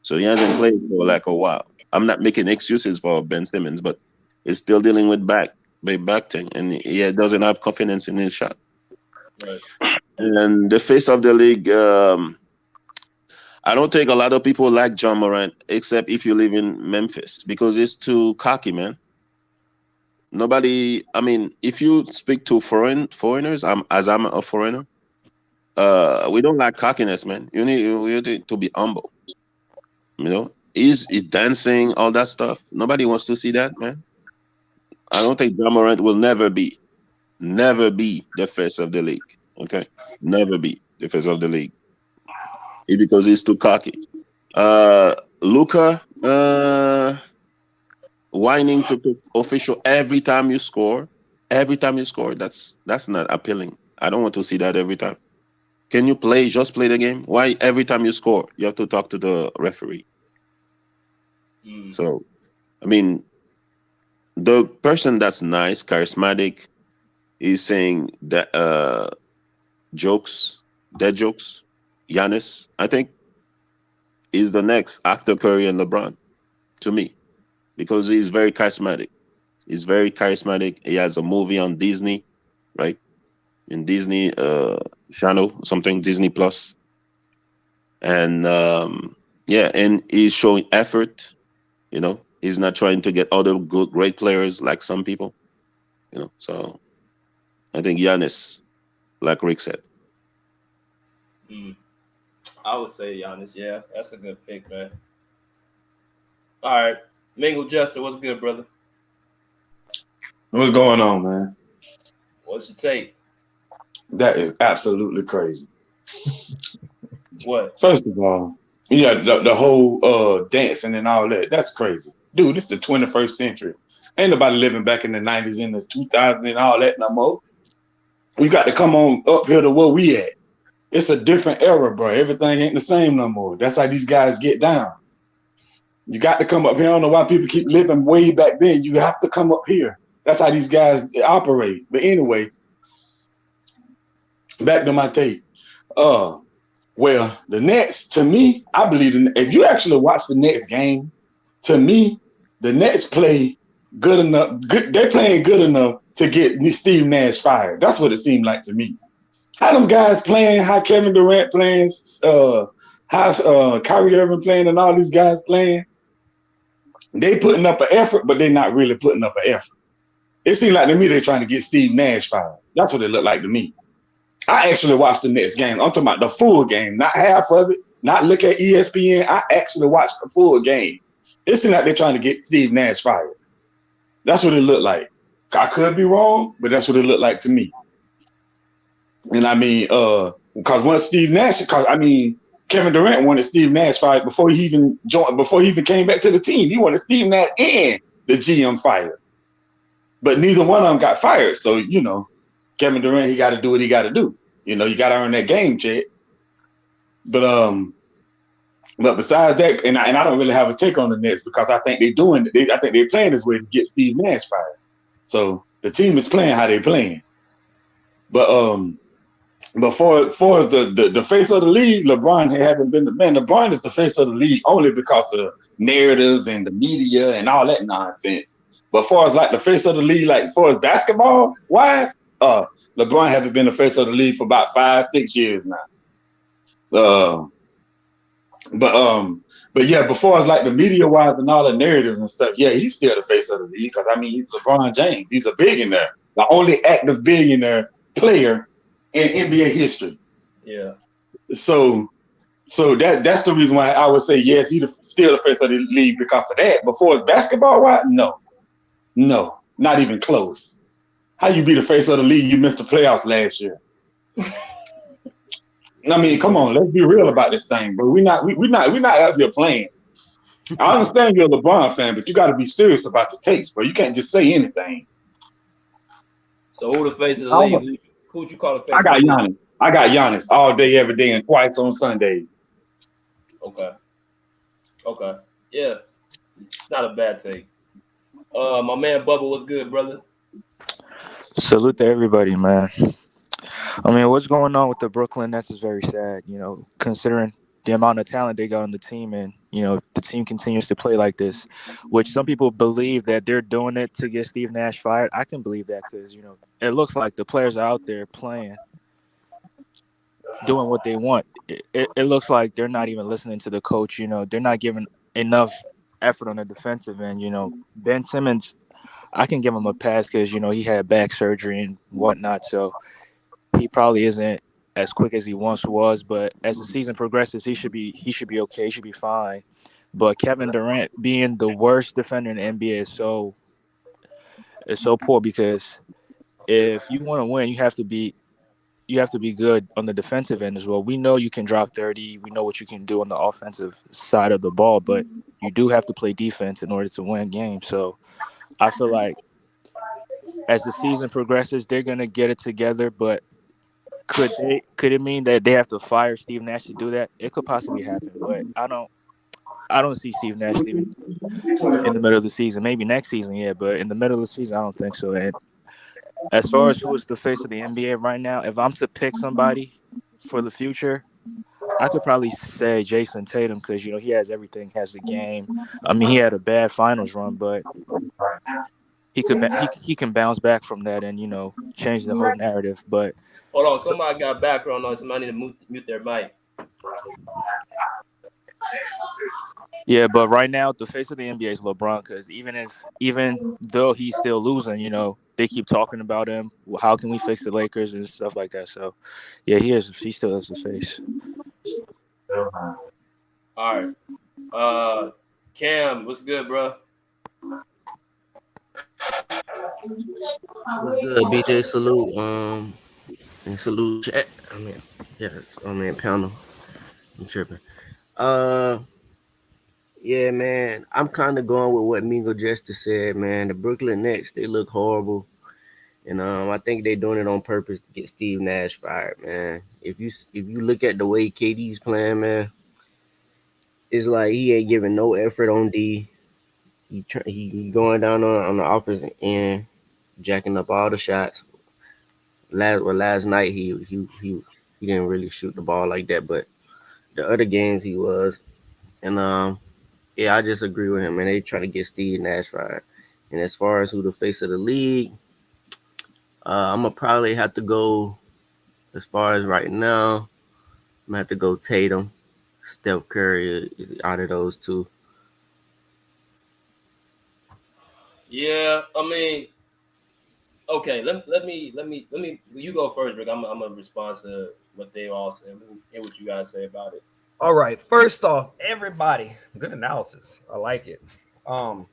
So he hasn't played for like a while. I'm not making excuses for Ben Simmons, but he's still dealing with back thing. And he doesn't have confidence in his shot. Right. And the face of the league, I don't think a lot of people like John Morant, except if you live in Memphis, because it's too cocky, man. Nobody, I mean, if you speak to foreigners, I'm a foreigner, we don't like cockiness, man. You need to be humble. You know, he's dancing, all that stuff. Nobody wants to see that, man. I don't think John Morant will never be the face of the league. Okay, never be the face of the league. Because he's too cocky. Luka whining to official every time you score. That's not appealing. I don't want to see that every time. Can you just play the game? Why every time you score you have to talk to the referee? So, I mean, the person that's nice, charismatic, is saying that dead jokes. Giannis, I think, is the next after Curry and LeBron, to me, because he's very charismatic. He has a movie on Disney, right? In Disney Channel, something Disney Plus, And and he's showing effort. He's not trying to get other great players like some people. So I think Giannis, like Rick said. I would say Giannis. Yeah, that's a good pick, man. All right, Mingle Jester, what's good, brother? What's going on, man? What's your take? That is absolutely crazy. What? First of all, yeah, the whole dancing and all that, that's crazy. Dude, this is the 21st century. Ain't nobody living back in the 90s and the 2000s and all that no more. You got to come on up here to where we at. It's a different era, bro. Everything ain't the same no more. That's how these guys get down. You got to come up here. I don't know why people keep living way back then. You have to come up here. That's how these guys operate. But anyway, back to my take. Well, the Nets, to me, I believe if you actually watch the Nets games, to me, the Nets play good enough. They're playing good enough to get Steve Nash fired. That's what it seemed like to me. How them guys playing, how Kevin Durant playing, how Kyrie Irving playing, and all these guys playing, they putting up an effort, but they're not really putting up an effort. It seemed like to me they're trying to get Steve Nash fired. That's what it looked like to me. I actually watched the Nets game. I'm talking about the full game, not half of it, not look at ESPN. I actually watched the full game. It seemed like they're trying to get Steve Nash fired. That's what it looked like. I could be wrong, but that's what it looked like to me. And I mean, because once Steve Nash, Kevin Durant wanted Steve Nash fired before he even came back to the team. He wanted Steve Nash and the GM fired. But neither one of them got fired. So, Kevin Durant, he got to do what he got to do. You got to earn that game check. But besides that, and I don't really have a take on the Nets because I think they're playing this way to get Steve Nash fired. So the team is playing how they're playing. But for as the face of the league, LeBron haven't been the man. LeBron is the face of the league only because of narratives and the media and all that nonsense. But far as like the face of the league, like for as basketball wise, LeBron haven't been the face of the league for about 5-6 years now. But yeah, before it's like the media wise and all the narratives and stuff, yeah, he's still the face of the league because he's LeBron James. He's a billionaire, the only active billionaire player in NBA history. Yeah. So that's the reason why I would say yes, he's still the face of the league because of that. Before it's basketball wise, no, not even close. How you be the face of the league? You missed the playoffs last year. I mean, come on, let's be real about this thing, bro. We're not out here playing. I understand you're a LeBron fan, but you got to be serious about your takes, bro. You can't just say anything. So who the face of the league? Who would you call the face? I got Giannis. I got Giannis all day, every day, and twice on Sunday. Okay. Yeah, it's not a bad take. My man Bubba, what's good, brother? Salute to everybody, man. I mean, what's going on with the Brooklyn Nets is very sad, considering the amount of talent they got on the team and, the team continues to play like this, which some people believe that they're doing it to get Steve Nash fired. I can believe that because, it looks like the players are out there playing, doing what they want. It looks like they're not even listening to the coach. They're not giving enough effort on the defensive end. Ben Simmons, I can give him a pass because, he had back surgery and whatnot. So he probably isn't as quick as he once was. But as the season progresses, he should be okay. He should be fine. But Kevin Durant being the worst defender in the NBA is so poor because if you want to win, you have to be good on the defensive end as well. We know you can drop 30. We know what you can do on the offensive side of the ball, but you do have to play defense in order to win games. So I feel like as the season progresses, they're going to get it together, but could it mean that they have to fire Steve Nash to do that? It could possibly happen, but I don't see Steve Nash leaving in the middle of the season. Maybe next season, yeah, but in the middle of the season, I don't think so. And as far as who is the face of the NBA right now, if I'm to pick somebody for the future, I could probably say Jason Tatum because, he has everything, has the game. I mean, he had a bad finals run, but he can bounce back from that and, change the whole narrative. But hold on, somebody got background noise. Somebody need to mute their mic. Yeah, but right now the face of the NBA is LeBron, because even though he's still losing, they keep talking about him. How can we fix the Lakers and stuff like that? So, yeah, he still is the face. All right. Cam, what's good, bro? What's good, BJ? Salute. And salute chat. Panel. I'm tripping. Uh, yeah, man. I'm kind of going with what Mingo Justice said, man. The Brooklyn Nets, they look horrible, and I think they're doing it on purpose to get Steve Nash fired, man. If you look at the way KD's playing, man, it's like he ain't giving no effort on D. He going down on the offensive end, jacking up all the shots. Last night he didn't really shoot the ball like that, but the other games he was. And yeah, I just agree with him, man. They trying to get Steve Nash fired. And as far as who the face of the league, I'm gonna probably have to go. As far as right now, I'm gonna have to go Tatum. Steph Curry is out of those two. Yeah, I mean, okay. Let me. You go first, Rick. I'm gonna respond to what they all said and what you guys say about it. All right. First off, everybody, good analysis. I like it. Now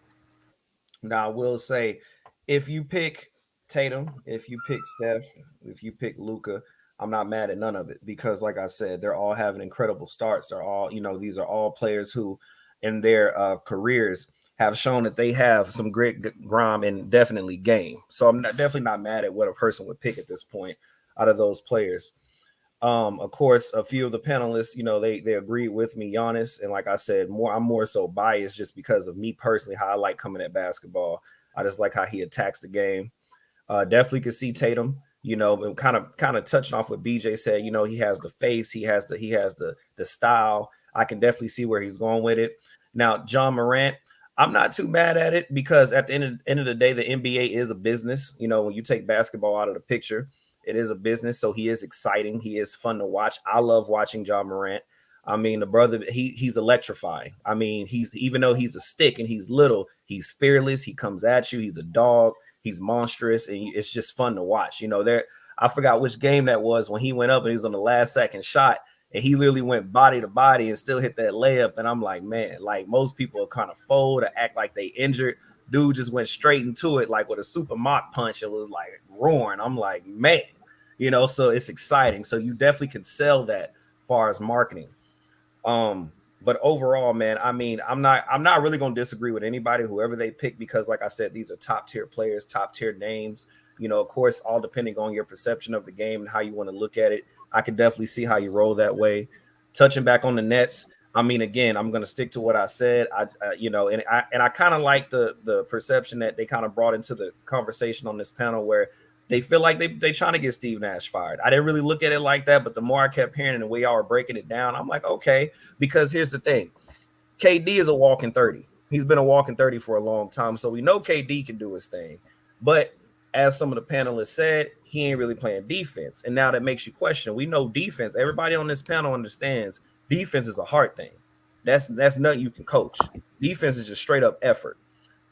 I will say, if you pick Tatum, if you pick Steph, if you pick Luka, I'm not mad at none of it because, like I said, they're all having incredible starts. They're all, these are all players who, in their careers, have shown that they have some great grime and definitely game. So I'm definitely not mad at what a person would pick at this point out of those players. Of course, a few of the panelists, they agreed with me, Giannis, and like I said, I'm more so biased just because of me personally, how I like coming at basketball. I just like how he attacks the game. Definitely could see Tatum, and kind of touching off what BJ said. He has the face, he has the style. I can definitely see where he's going with it. Now, John Morant, I'm not too mad at it because at the end of the day, the NBA is a business. When you take basketball out of the picture, it is a business, so he is exciting. He is fun to watch. I love watching John Morant. I mean, the brother, he's electrifying. I mean, even though he's a stick and he's little, he's fearless. He comes at you. He's a dog. He's monstrous, and it's just fun to watch. I forgot which game that was when he went up and he was on the last second shot, and he literally went body to body and still hit that layup. And I'm like, man, like most people are kind of fold or act like they injured. Dude just went straight into it like with a super mock punch. It was like roaring. I'm like, man, so it's exciting. So you definitely can sell that as far as marketing. But overall, man, I mean, I'm not really going to disagree with anybody, whoever they pick, because like I said, these are top tier players, top tier names, of course, all depending on your perception of the game and how you want to look at it. I can definitely see how you roll that way. Touching back on the Nets, I mean, again, I'm going to stick to what I said. And I kind of like the perception that they kind of brought into the conversation on this panel where they feel like they trying to get Steve Nash fired. I didn't really look at it like that, but the more I kept hearing and the way y'all were breaking it down, I'm like, okay, because here's the thing. KD is a walking 30. He's been a walking 30 for a long time, so we know KD can do his thing. But as some of the panelists said, he ain't really playing defense. And now that makes you question. We know defense. Everybody on this panel understands defense is a hard thing. That's nothing you can coach. Defense is just straight up effort.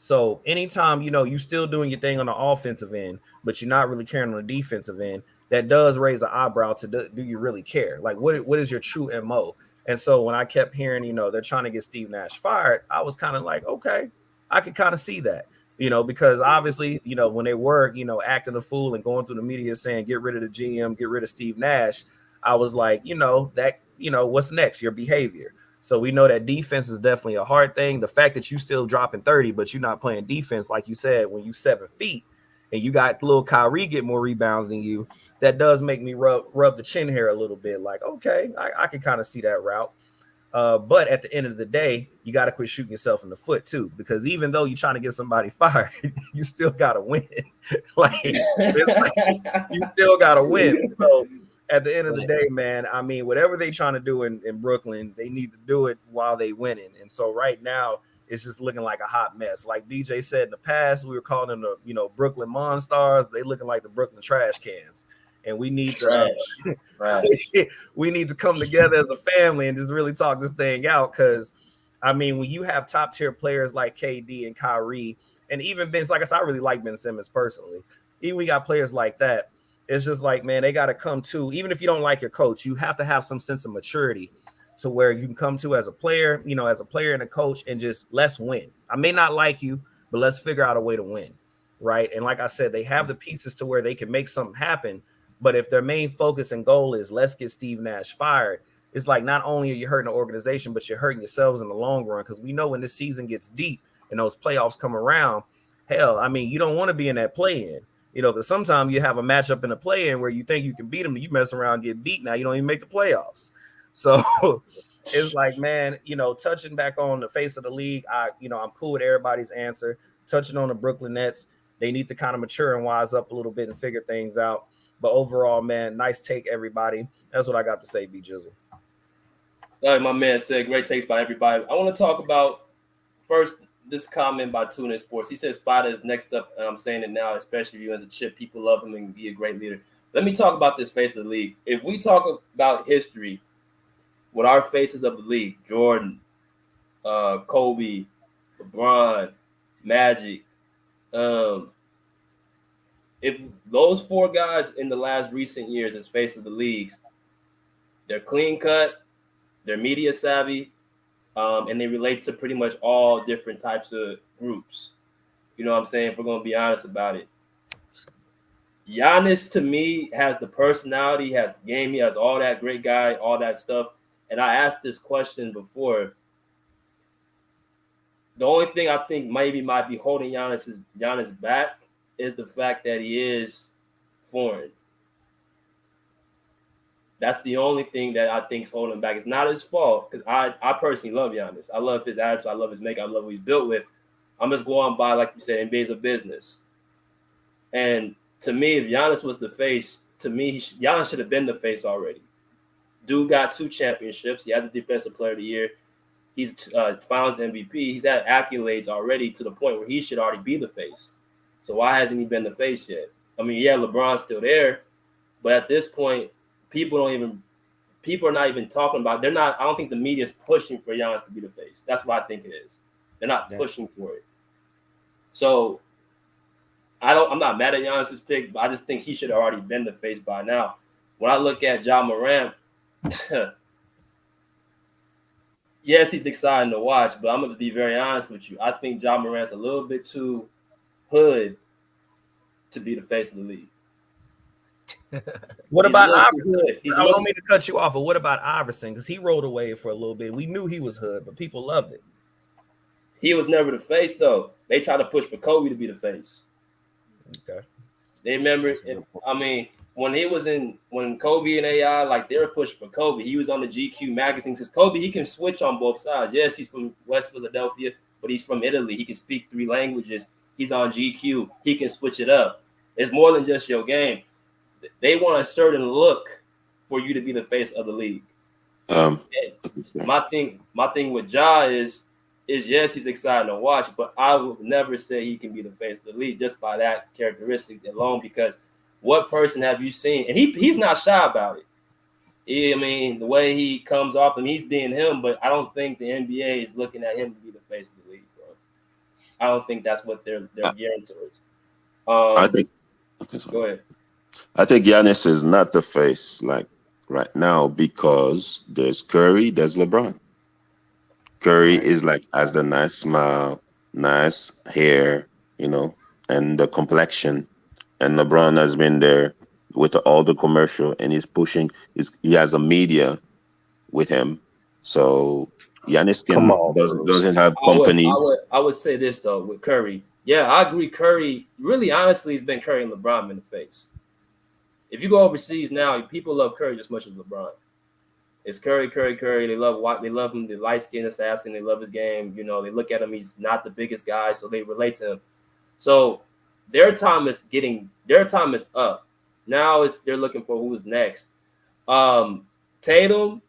So anytime, you still doing your thing on the offensive end, but you're not really caring on the defensive end, that does raise an eyebrow to do you really care? Like, what is your true MO? And so when I kept hearing, they're trying to get Steve Nash fired, I was kind of like, okay, I could kind of see that, because obviously, when they were, acting a fool and going through the media saying, get rid of the GM, get rid of Steve Nash, I was like, what's next? Your behavior. So we know that defense is definitely a hard thing. The fact that you still dropping 30, but you're not playing defense, like you said, when you 7 feet and you got little Kyrie get more rebounds than you, that does make me rub the chin hair a little bit. Like, okay, I can kind of see that route. But at the end of the day, you got to quit shooting yourself in the foot too, because even though you're trying to get somebody fired, you still got to win. You still got to win. So at the end of the day, man, I mean, whatever they trying to do in Brooklyn, they need to do it while they winning. And so right now, it's just looking like a hot mess. Like BJ said in the past, we were calling them the Brooklyn Monstars. They looking like the Brooklyn trash cans. And we need to we need to come together as a family and just really talk this thing out, because I mean, when you have top tier players like KD and Kyrie, and even Ben, like I said, I really like Ben Simmons personally. Even we got players like that. It's just like, man, they got to come to, even if you don't like your coach, you have to have some sense of maturity to where you can come to as a player, as a player and a coach, and just let's win. I may not like you, but let's figure out a way to win. Right. And like I said, they have the pieces to where they can make something happen. But if their main focus and goal is let's get Steve Nash fired, it's like not only are you hurting the organization, but you're hurting yourselves in the long run. Because we know when this season gets deep and those playoffs come around, hell, I mean, you don't want to be in that play-in. Because sometimes you have a matchup in the play-in where you think you can beat them, and you mess around and get beat. Now you don't even make the playoffs. So it's like, man, touching back on the face of the league, I'm cool with everybody's answer. Touching on the Brooklyn Nets, they need to kind of mature and wise up a little bit and figure things out. But overall, man, nice take, everybody. That's what I got to say, B Jizzle. Like my man said, great takes by everybody. I want to talk about first this comment by Tuna Sports. He says Spider is next up, and I'm saying it now, especially you as a Chip. People love him and be a great leader. Let me talk about this face of the league. If we talk about history, with our faces of the league, Jordan, Kobe, LeBron, Magic, if those four guys in the last recent years as face of the leagues, they're clean cut, they're media savvy, and they relate to pretty much all different types of groups. You know what I'm saying? If we're going to be honest about it. Giannis, to me, has the personality, has the game, he has all that great guy, all that stuff. And I asked this question before. The only thing I think maybe might be holding Giannis back is the fact that he is foreign. That's the only thing that I think is holding him back. It's not his fault, because I personally love Giannis. I love his attitude. I love his makeup. I love what he's built with. I'm just going by, like you said, NBA's a business. And to me, if Giannis was the face, to me, Giannis should have been the face already. Dude got 2 championships. He has a Defensive Player of the Year. He's Finals MVP. He's had accolades already to the point where he should already be the face. So why hasn't he been the face yet? I mean, yeah, LeBron's still there, but at this point, people are not even talking about. I don't think the media is pushing for Giannis to be the face. That's what I think it is. They're not pushing for it. So I'm not mad at Giannis's pick, but I just think he should have already been the face by now. When I look at Ja Morant, yes, he's exciting to watch, but I'm going to be very honest with you. I think Ja Morant's a little bit too hood to be the face of the league. What about Iverson? I don't mean to cut you off, but what about Iverson? Because he rolled away for a little bit. We knew he was hood, but people loved it. He was never the face, though. They tried to push for Kobe to be the face. Okay. They remember, when Kobe and AI, like, they were pushing for Kobe. He was on the GQ magazine. Says Kobe, he can switch on both sides. Yes, he's from West Philadelphia, but he's from Italy. He can speak 3 languages. He's on GQ. He can switch it up. It's more than just your game. They want a certain look for you to be the face of the league. My thing with Ja is yes, he's exciting to watch, but I would never say he can be the face of the league just by that characteristic alone, because what person have you seen? And he's not shy about it. The way he comes off, and he's being him, but I don't think the NBA is looking at him to be the face of the league, bro. I don't think that's what they're gearing towards. Go ahead. I think Giannis is not the face like right now because there's Curry, there's LeBron. Curry is like has the nice smile, nice hair, and the complexion. And LeBron has been there with all the commercial, and he's pushing. He has a media with him, so Giannis doesn't have company. I would say this though with Curry. Yeah, I agree. Curry, really, honestly, it's been Curry and LeBron in the face. If you go overseas now, people love Curry just as much as LeBron. It's Curry. They love him. The light-skinned assassin. They love his game. They look at him. He's not the biggest guy, so they relate to him. So their time is up. Now they're looking for who's next. Tatum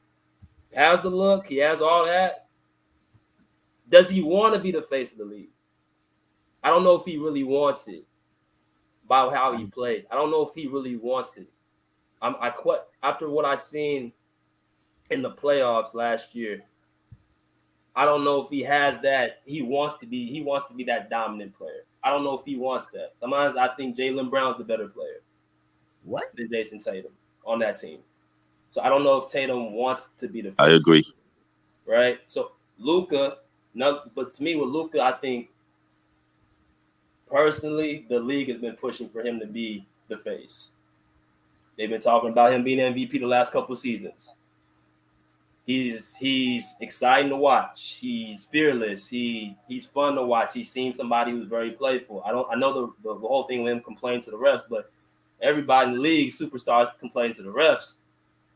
has the look. He has all that. Does he want to be the face of the league? I don't know if he really wants it by how he plays. I don't know if he really wants it. After what I seen in the playoffs last year, I don't know if he has that. He wants to be that dominant player. I don't know if he wants that. Sometimes I think Jaylen Brown's the better player What? than Jason Tatum on that team. So I don't know if Tatum wants to be the face. I agree. Right? So Luka, but to me with Luka, I think personally the league has been pushing for him to be the face. They've been talking about him being MVP the last couple of seasons. He's exciting to watch. He's fearless. He's fun to watch. He seems somebody who's very playful. I know the whole thing with him complaining to the refs, but everybody in the league, superstars, complain to the refs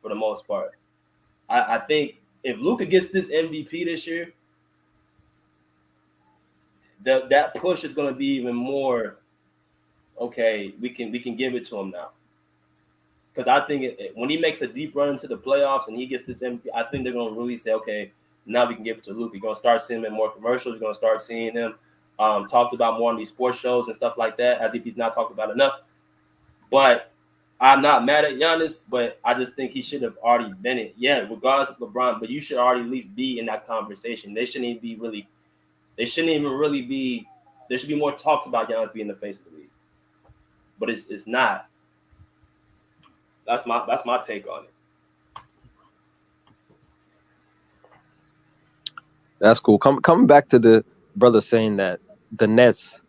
for the most part. I think if Luka gets this MVP this year, that push is going to be even more. Okay, we can give it to him now. Because I think when he makes a deep run into the playoffs and he gets this MVP, I think they're going to really say, okay, now we can give it to Luka. You're going to start seeing him in more commercials. You're going to start seeing him talked about more on these sports shows and stuff like that, as if he's not talked about enough. But I'm not mad at Giannis, but I just think he should have already been it. Yeah, regardless of LeBron, but you should already at least be in that conversation. There shouldn't even really be. There should be more talks about Giannis being the face of the league, but it's not. That's my take on it. That's cool. Coming back to the brother saying that the Nets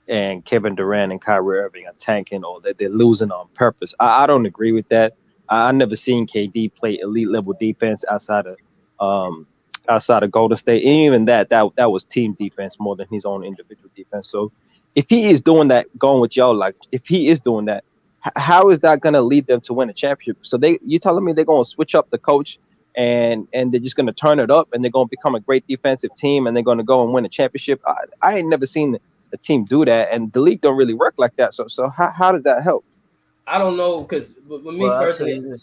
and Kevin Durant and Kyrie Irving are tanking or that they're losing on purpose. I don't agree with that. I never seen KD play elite level defense outside of Golden State. And even that was team defense more than his own individual defense. So if he is doing that, going with y'all, like if he is doing that, how is that going to lead them to win a championship? So you telling me they're going to switch up the coach and they're just going to turn it up and they're going to become a great defensive team and they're going to go and win a championship? I ain't never seen a team do that, and the league don't really work like that. So how does that help? I don't know, because with me personally,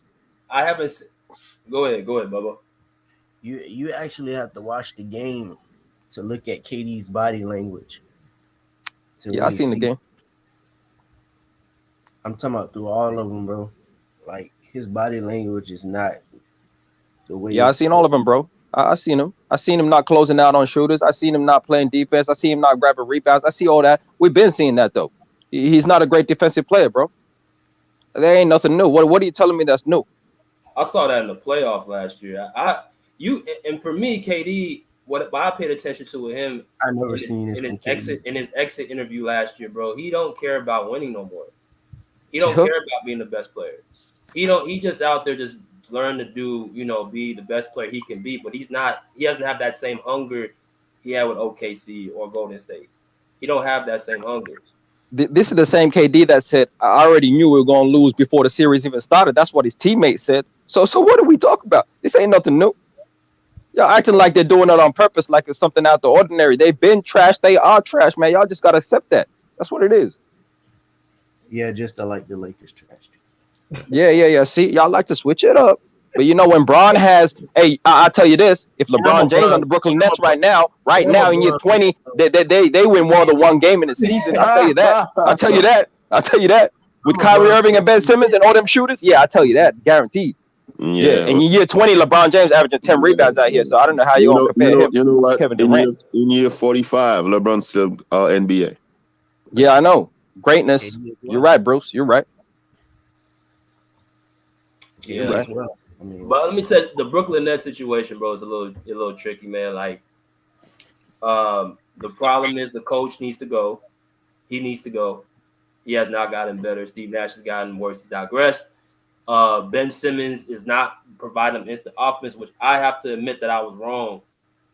I haven't. Go ahead, Bubba. You actually have to watch the game to look at KD's body language. Yeah, I seen the game. I'm talking about through all of them, bro. Like his body language is not the way. Yeah, I seen all of them, bro. I seen him. I seen him not closing out on shooters. I seen him not playing defense. I see him not grabbing rebounds. I see all that. We've been seeing that though. He's not a great defensive player, bro. There ain't nothing new. What are you telling me that's new? I saw that in the playoffs last year. And for me, KD, what I paid attention to with him, I never seen this in his exit interview last year, bro. He don't care about winning no more. He don't care about being the best player. He just out there just learn to do, be the best player he can be, but he doesn't have that same hunger he had with OKC or Golden State. He don't have that same hunger. This is the same KD that said, I already knew we were going to lose before the series even started. That's what his teammates said. So what are we talking about? This ain't nothing new. Y'all acting like they're doing it on purpose, like it's something out the ordinary. They've been trash. They are trash, man. Y'all just got to accept that. That's what it is. Yeah, just like the Lakers trash. Yeah. See, y'all like to switch it up. But when Bron has, I'll tell you this: if LeBron James on the Brooklyn Nets right now in year 20, they win more than one game in the season. I'll tell you that. With Kyrie Irving and Ben Simmons and all them shooters, yeah, I'll tell you that, guaranteed. Yeah. In year 20, LeBron James averaging 10 rebounds out here, so I don't know how you're gonna compare him to Kevin Durant. In year 45, LeBron still NBA. Yeah, I know. Greatness. You're right, Bruce. You're right. Yeah. Right. But let me tell you, the Brooklyn Nets situation, bro, is a little tricky, man. Like, the problem is the coach needs to go. He needs to go. He has not gotten better. Steve Nash has gotten worse. He's digressed. Ben Simmons is not providing him instant offense, which I have to admit that I was wrong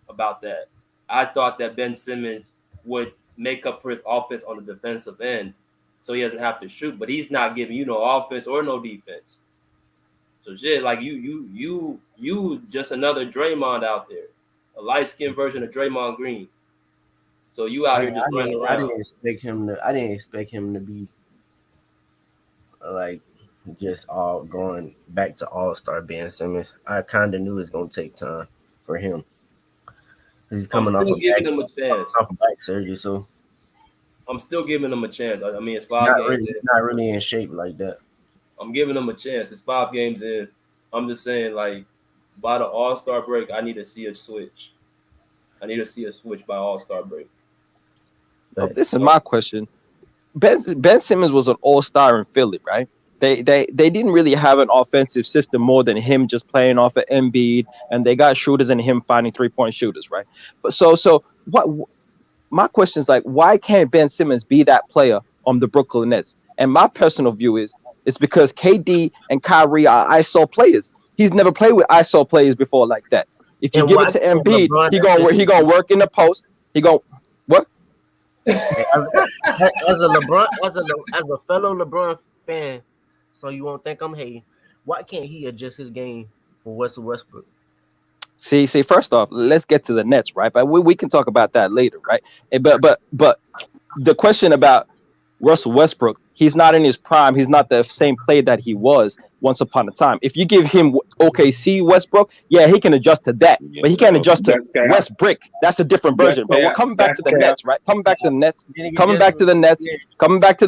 about that. I thought that Ben Simmons would make up for his offense on the defensive end, so he doesn't have to shoot. But he's not giving you no offense or no defense. So shit, like you just another Draymond out there, a light-skinned version of Draymond Green. So you out here just running around. I didn't expect him to be like just all going back to All-Star Ben Simmons. I kind of knew it was gonna take time for him. He's coming off him a chance. Off of back surgery, so I'm still giving him a chance. I mean, it's 5 games in. Not really in shape like that. I'm giving him a chance. It's 5 games in. I'm just saying, like, by the All-Star break, I need to see a switch. I need to see a switch by All-Star break. So this is my question. Ben Simmons was an all-star in Philly, right? They didn't really have an offensive system more than him just playing off of Embiid, and they got shooters and him finding 3-point shooters, right? But so what? My question is like, why can't Ben Simmons be that player on the Brooklyn Nets? And my personal view is it's because KD and Kyrie are ISO players. He's never played with ISO players before like that. If you give it to Embiid, he gonna work in the post. He gonna what? As a fellow LeBron fan, so you won't think I'm hating. Why can't he adjust his game for Russell Westbrook? See. First off, let's get to the Nets, right? But we can talk about that later, right? But the question about Russell Westbrook, he's not in his prime. He's not the same player that he was once upon a time. If you give him OKC Westbrook, yeah, he can adjust to that, but he can't adjust to Westbrook. That's a different version. But we're coming back to the Nets, right? Coming back to the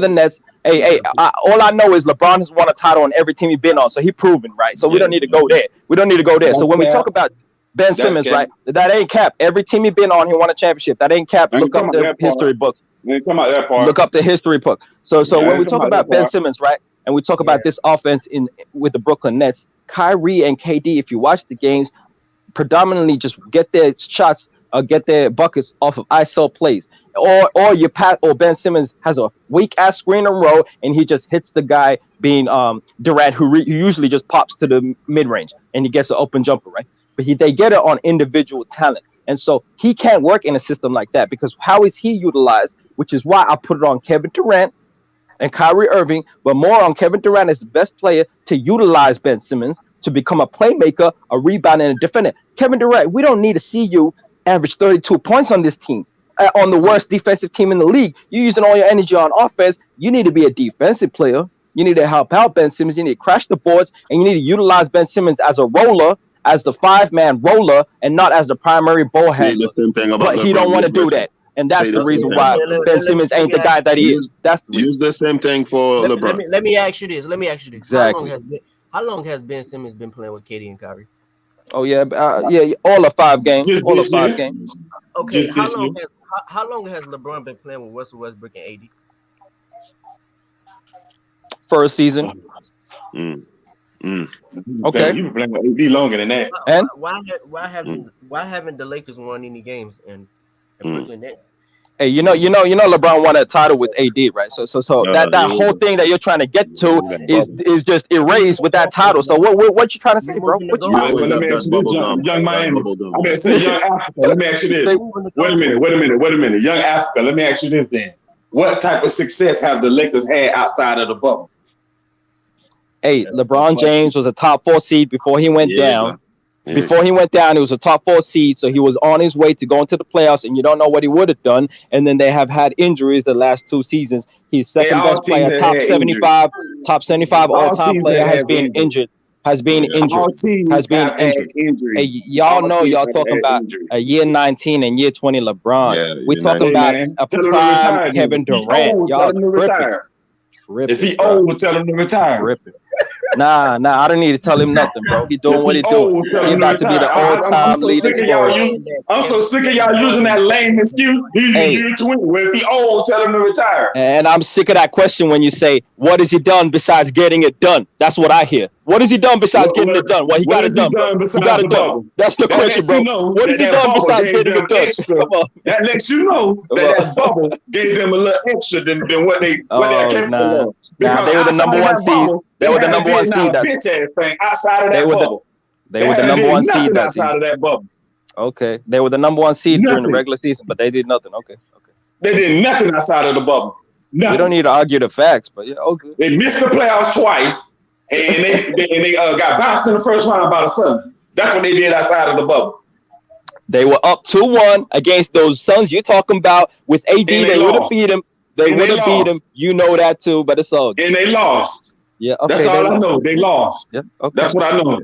Nets. Hey, all I know is LeBron has won a title on every team he's been on, so he's proven, right? So we don't need to go there. So when we talk about Ben Simmons, right, that ain't cap. Every team he's been on, he won a championship. That ain't cap. Look up the history books. Look up the history book. So when we talk about Ben Simmons, right, and we talk about this offense with the Brooklyn Nets, Kyrie and KD, if you watch the games, predominantly just get their shots or get their buckets off of ISO plays. Or Ben Simmons has a weak ass screen and roll, and he just hits the guy being Durant, who usually just pops to the mid range and he gets an open jumper, right? But they get it on individual talent. And so he can't work in a system like that because how is he utilized? Which is why I put it on Kevin Durant and Kyrie Irving, but more on Kevin Durant as the best player to utilize Ben Simmons to become a playmaker, a rebounder, and a defender. Kevin Durant, we don't need to see you average 32 points on this team, on the worst defensive team in the league. You're using all your energy on offense. You need to be a defensive player. You need to help out Ben Simmons. You need to crash the boards, and you need to utilize Ben Simmons as a roller, as the 5-man roller, and not as the primary ball handler. But he don't want to do that. And that's the reason why Ben Simmons ain't the guy that he is. Use the same thing for LeBron. Let me ask you this. Exactly. How long has Ben Simmons been playing with KD and Kyrie? Oh yeah, all of 5 games. Games. Okay, how long has LeBron been playing with Russell Westbrook and AD? First season. Okay, you've been playing with AD longer than that. And why haven't the Lakers won any games in Brooklyn Nets? Hey, you know, LeBron won a title with AD, right? So that whole thing that you're trying to get to is just erased with that title. So what you trying to say, bro? Let me ask you this, young Miami. I'm gonna say young Africa. Let me ask you this. Wait a minute, young Africa. Let me ask you this then. What type of success have the Lakers had outside of the bubble? Hey, LeBron James was a top 4 seed before he went down. Yeah. Before he went down, he was a top 4 seed, so he was on his way to going to the playoffs, and you don't know what he would have done. And then they have had injuries the last 2 seasons. He's second best player, top 75 all-time player has been injured. Hey, y'all know y'all talking about a year 19 and year 20 LeBron. Yeah, we talking about a prime Kevin Durant. Y'all tripping. If he old, tell him to retire. Nah, I don't need to tell him nothing, bro. He doing what he doing. He about to be the all-time leader scorer. I'm so sick of y'all using that lame excuse. He's a year 20. Well, if he old, tell him to retire. And I'm sick of that question when you say, "What has he done besides getting it done?" That's what I hear. What has he done besides getting it done? Well, he got it done. He got it done. That's the question, bro. What has he done besides getting it done? Come on. That lets you know that bubble gave them a little extra than what they capable of. Because they were the number 1 seed. They were the number 1 seed. Bitch ass thing outside of that bubble. They were the number 1 seed outside of that bubble. Okay, they were the number 1 seed during the regular season, but they did nothing. Okay. They did nothing outside of the bubble. Nothing. We don't need to argue the facts, but yeah, okay. They missed the playoffs twice, and they got bounced in the first round by the Suns. That's what they did outside of the bubble. They were up 2-1 against those Suns you're talking about with AD. They would have beat him. They would have beat him. You know that too, but it's all good. And they lost. Yeah, okay. That's all I know. They lost. Yeah, okay. That's what I know.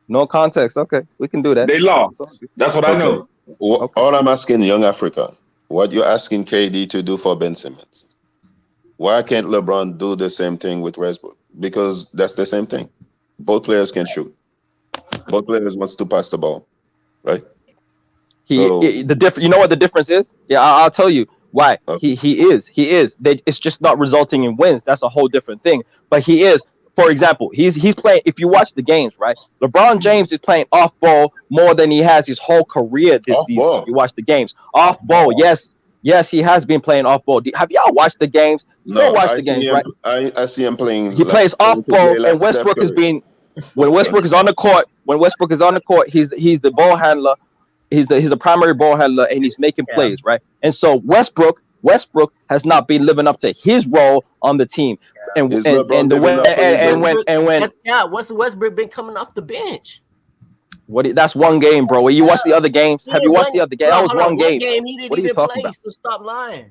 No context. Okay, we can do that. They lost. That's what I know. All I'm asking Young Africa, what you're asking KD to do for Ben Simmons? Why can't LeBron do the same thing with Westbrook? Because that's the same thing. Both players can shoot. Both players wants to pass the ball, right? You know what the difference is? Yeah, I'll tell you why. He is. It's just not resulting in wins. That's a whole different thing. But he is. For example, he's playing. If you watch the games, right? LeBron James is playing off ball more than he has his whole career this season. If you watch the games, off ball. Yes, he has been playing off ball. Have y'all watched the games? No, I see him playing. He plays off ball, and Westbrook is being. When Westbrook is on the court, he's the ball handler. He's a primary ball handler, and he's making plays, right? And so Westbrook has not been living up to his role on the team. And what's Westbrook been coming off the bench? That's one game, bro. You watch the other games? Have you watched the other game? That was one game. He didn't even play, so stop lying.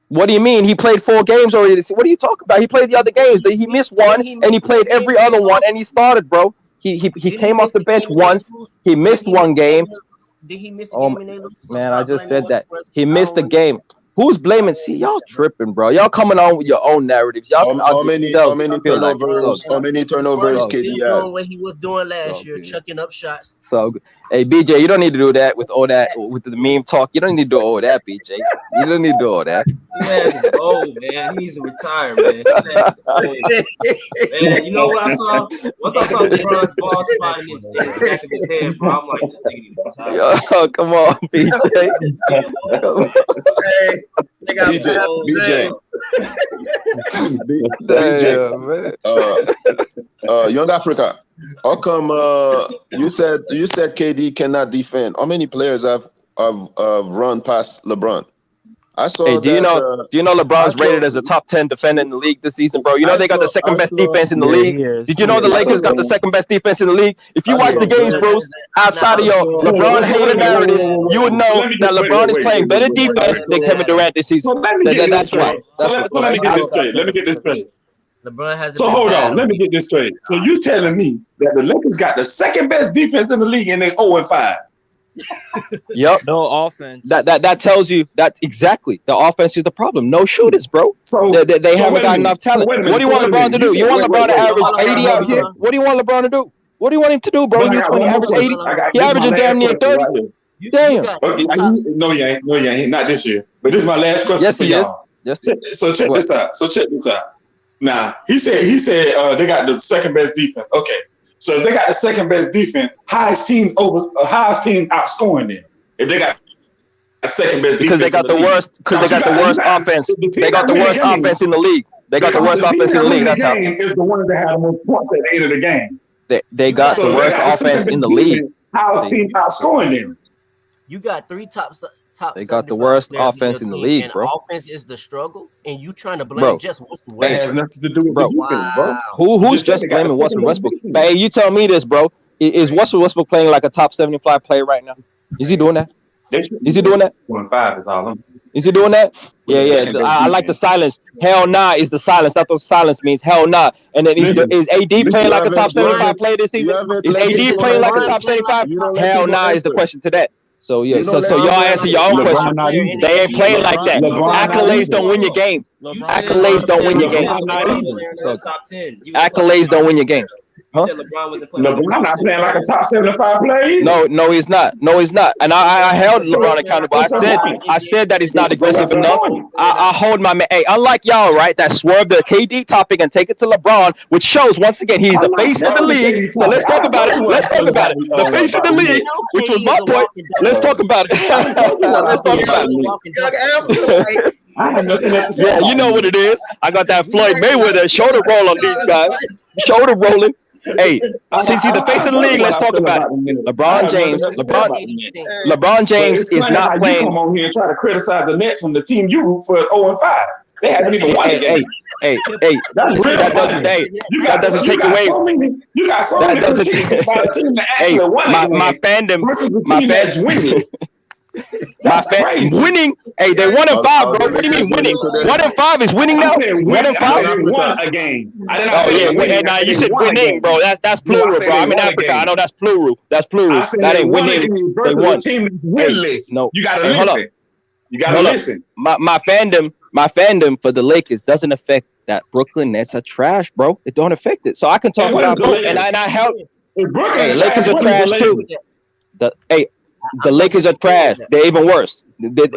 What do you mean? He played 4 games already. What are you talking about? He played the other games. He missed one, and he played every other one, and he started, bro. He came off the bench once. He missed one game. Did he miss a game and they lose? Man, I just said that. He missed the game. Who's blaming? See, y'all tripping, bro. Y'all coming on with your own narratives. Y'all, how many turnovers KD had? What he was doing last year, chucking up shots. So, hey, BJ, you don't need to do that with all that, with the meme talk. You don't need to do all that, BJ. You don't need to do all that. Man, he's old, man. He needs to retire, man. Man, you know what I saw? Once I saw LeBron's ball spot in his back of his head, bro, I'm like, this nigga needs to retire. Yo, come on, BJ. BJ, Young Africa. How come you said KD cannot defend? How many players have run past LeBron? I saw. Hey, do you know LeBron's rated as a top 10 defender in the league this season, bro? You know they got the second best defense in the league. Did you know the Lakers got the second best defense in the league? If you watch the games, Bruce, outside of your LeBron hater narratives, you would know that LeBron is playing better defense than Kevin Durant this season. That's why. Let me get this straight. LeBron has. So hold on, let me get this straight. So you telling me that the Lakers got the second best defense in the league and they 0-5? Yep. No offense. That tells you that exactly the offense is the problem. No shooters, bro. They haven't got enough talent. What do you want LeBron to do? You want LeBron to average 80 out here? What do you want LeBron to do? What do you want him to do, bro? You average 80. He averaging damn near 30. Damn. No, you ain't. Not this year. But this is my last question for y'all. Yes. So check this out. Now he said they got the second best defense. Okay. So if they got the second best defense, highest team outscoring them. If they got a second best because they got the worst offense. They got the worst offense in the league. They got the worst offense in the league. That's how. Is the one that had the most points at the end of the game. They got the worst offense in the league. Highest team outscoring them. You got 3 top. They got the worst offense in the league, and bro. Offense is the struggle, and you trying to blame just Westbrook. That has nothing to do with the defense, bro. Who's just blaming Westbrook? But hey, you tell me this, bro. Is Westbrook playing like a top 75 player right now? Is he doing that? Is he doing that? 1-5 is all. Is he doing that? Yeah. I like the silence. Hell nah is the silence. That's what silence means. Hell nah. And then is AD playing like a top 75 player this season? Is AD playing like a top 75? Hell nah is the question to that. So yeah, so y'all answer your own question. They ain't playing like that. Accolades don't win your game. Accolades don't win your game. Accolades don't win your game. Huh? LeBron not playing like a top 75 player. No, he's not. And I held LeBron accountable. I said that he's not aggressive enough. I hold my man. Hey, unlike y'all, right? That swerved the KD topic and take it to LeBron, which shows once again he's the face of the league. So let's talk about it. The face of the league, which was my point. Let's talk about it. I have nothing else to say. Yeah, you know what it is. I got that Floyd Mayweather shoulder roll on these guys. Shoulder rolling. Hey, since he's the face of the league, let's talk about it. LeBron James is not playing. You come on here and try to criticize the Nets when the team you root for is 0-5. They haven't even won a game. Hey, that doesn't take away. You got so many critiques about a team that actually won a game my fandom versus the team that's winning. Winning. Hey, they 1-5, bro. What do you mean winning? 1-5 is winning now. 1-5. Won a game. Now you said winning, bro. That's plural, bro. I'm in Africa. I know that's plural. That ain't winning. They won. No, you gotta listen. You gotta listen. My fandom for the Lakers doesn't affect that Brooklyn Nets are trash, bro. It don't affect it. So I can talk about both, and I help. Hey, Lakers are trash too. The Lakers are trash. They're even worse.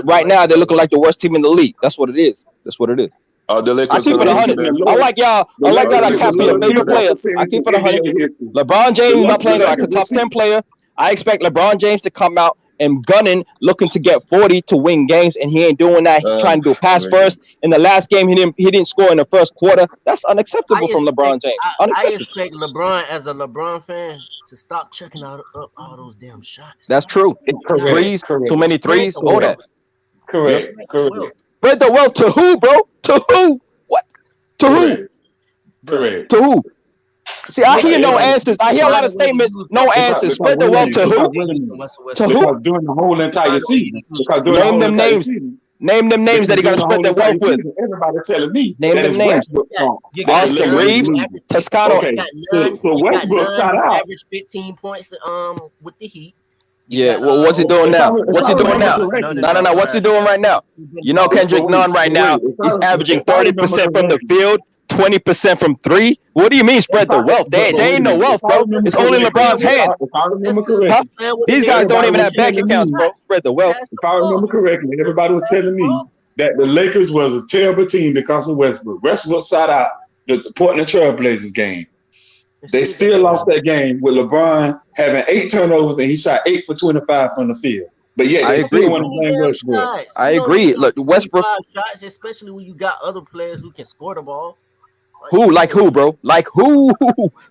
Right now, they're looking like the worst team in the league. That's what it is. That's what it is. The I Lakers keep it gonna 100. win. I like y'all. I like y'all that copy the favorite players. I keep it 100. LeBron James not playing like a top 10 player. I expect LeBron James to come out and gunning, looking to get 40 to win games, and he ain't doing that. He's trying to do a pass first. In the last game, he didn't score in the first quarter. That's unacceptable from LeBron James. I expect LeBron, as a LeBron fan, to stop checking up all those damn shots. That's true. Threes, too many threes. Hold that. Correct. Spread the wealth to who, bro? To who? What? To who? Correct. To who? See, I hear no answers. I hear a lot of statements, no answers. Spread the wealth to who? To who? During the whole entire season. Name them names. Name them names that he got to spread their wealth with. Everybody telling me. Name them names. Austin Reeves, Toscano. So Westbrook shot out. Average 15 points with the Heat. Yeah, well, what's he doing now? What's he doing now? No. What's he doing right now? You know Kendrick Nunn right now, he's averaging 30% from the field, 20% from three. What do you mean spread the wealth? They ain't no wealth, bro. It's only LeBron's hand. Huh? These guys don't even have bank accounts, bro. Spread the wealth. If I remember correctly, everybody was telling me that the Lakers was a terrible team because of Westbrook. Westbrook sat out the Portland Trail Blazers game. They still lost that game with LeBron having 8 turnovers and he shot 8 for 25 from the field. But yeah, they still want to blame Westbrook. I agree. Look, Westbrook shots, especially when you got other players who can score the ball. Who? Like who, bro? Like who?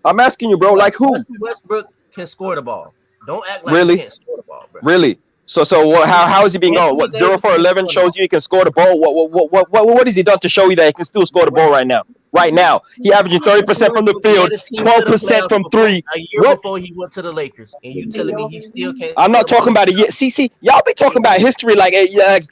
I'm asking you, bro. Like who? Westbrook can score the ball. Don't act like really? He can't score the ball, bro. Really? So how is he being going? What 0 for 11 shows you he can score the ball? What has he done to show you that he can still score the ball right now? Right now, he averaging 30% from the field, 12% from three. A year before he went to the Lakers, and you telling me he still can't? I'm not talking about it yet. See, y'all be talking about history like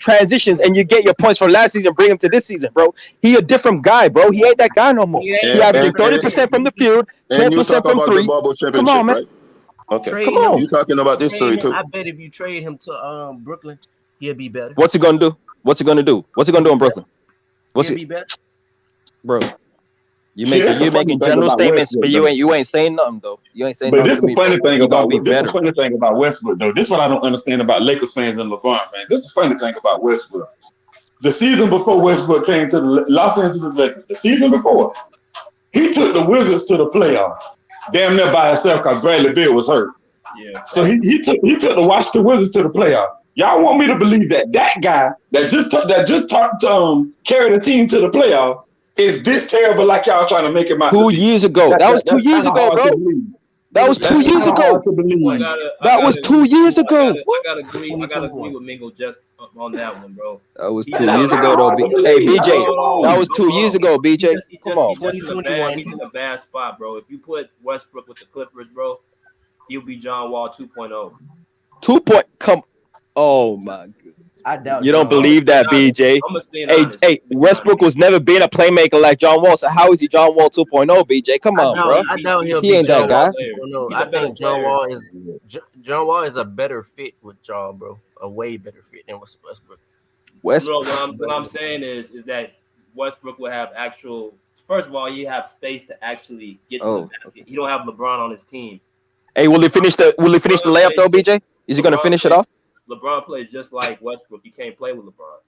transitions, and you get your points from last season, bring him to this season, bro. He a different guy, bro. He ain't that guy no more. He averaging 30% from the field, 10% from three. Come on, man. Right? Okay, come on. You talking about this story too? I bet if you trade him to Brooklyn, he'll be better. What's he gonna do? What's he gonna do in Brooklyn? He'll be better, bro. You making general statements, but you ain't saying nothing though. You ain't saying. But this is the funny thing about Westbrook though. This is what I don't understand about Lakers fans and LeBron fans. This is the funny thing about Westbrook. The season before Westbrook came to the Los Angeles Lakers, the season before, he took the Wizards to the playoffs, damn near by himself because Bradley Beal was hurt. Yeah. So he took the Washington Wizards to the playoffs. Y'all want me to believe that guy that just carried the team to the playoffs is this terrible like y'all trying to make him out? 2 years ago. That was 2 years ago, bro. That was 2 years ago. That was 2 years ago. I gotta agree with Mingo just on that one, bro. That was 2 years ago, though. Hey, BJ, that was 2 years ago, BJ. Come on, he's in a bad spot, bro. If you put Westbrook with the Clippers, bro, he'll be John Wall 2.0. 2 point, come. Oh my goodness. I doubt you don't believe that, BJ. Hey, Westbrook was never been a playmaker like John Wall. So how is he John Wall 2.0, BJ? Come on, bro. I doubt he ain't that guy. I think John Wall is a better fit with Ja, bro. A way better fit than Westbrook. Bro, what I'm saying is that Westbrook will have actual. First of all, he have space to actually get to the basket. He don't have LeBron on his team. Hey, will he finish the layup though, BJ? Is he gonna finish it off? LeBron plays just like Westbrook. You can't play with LeBron.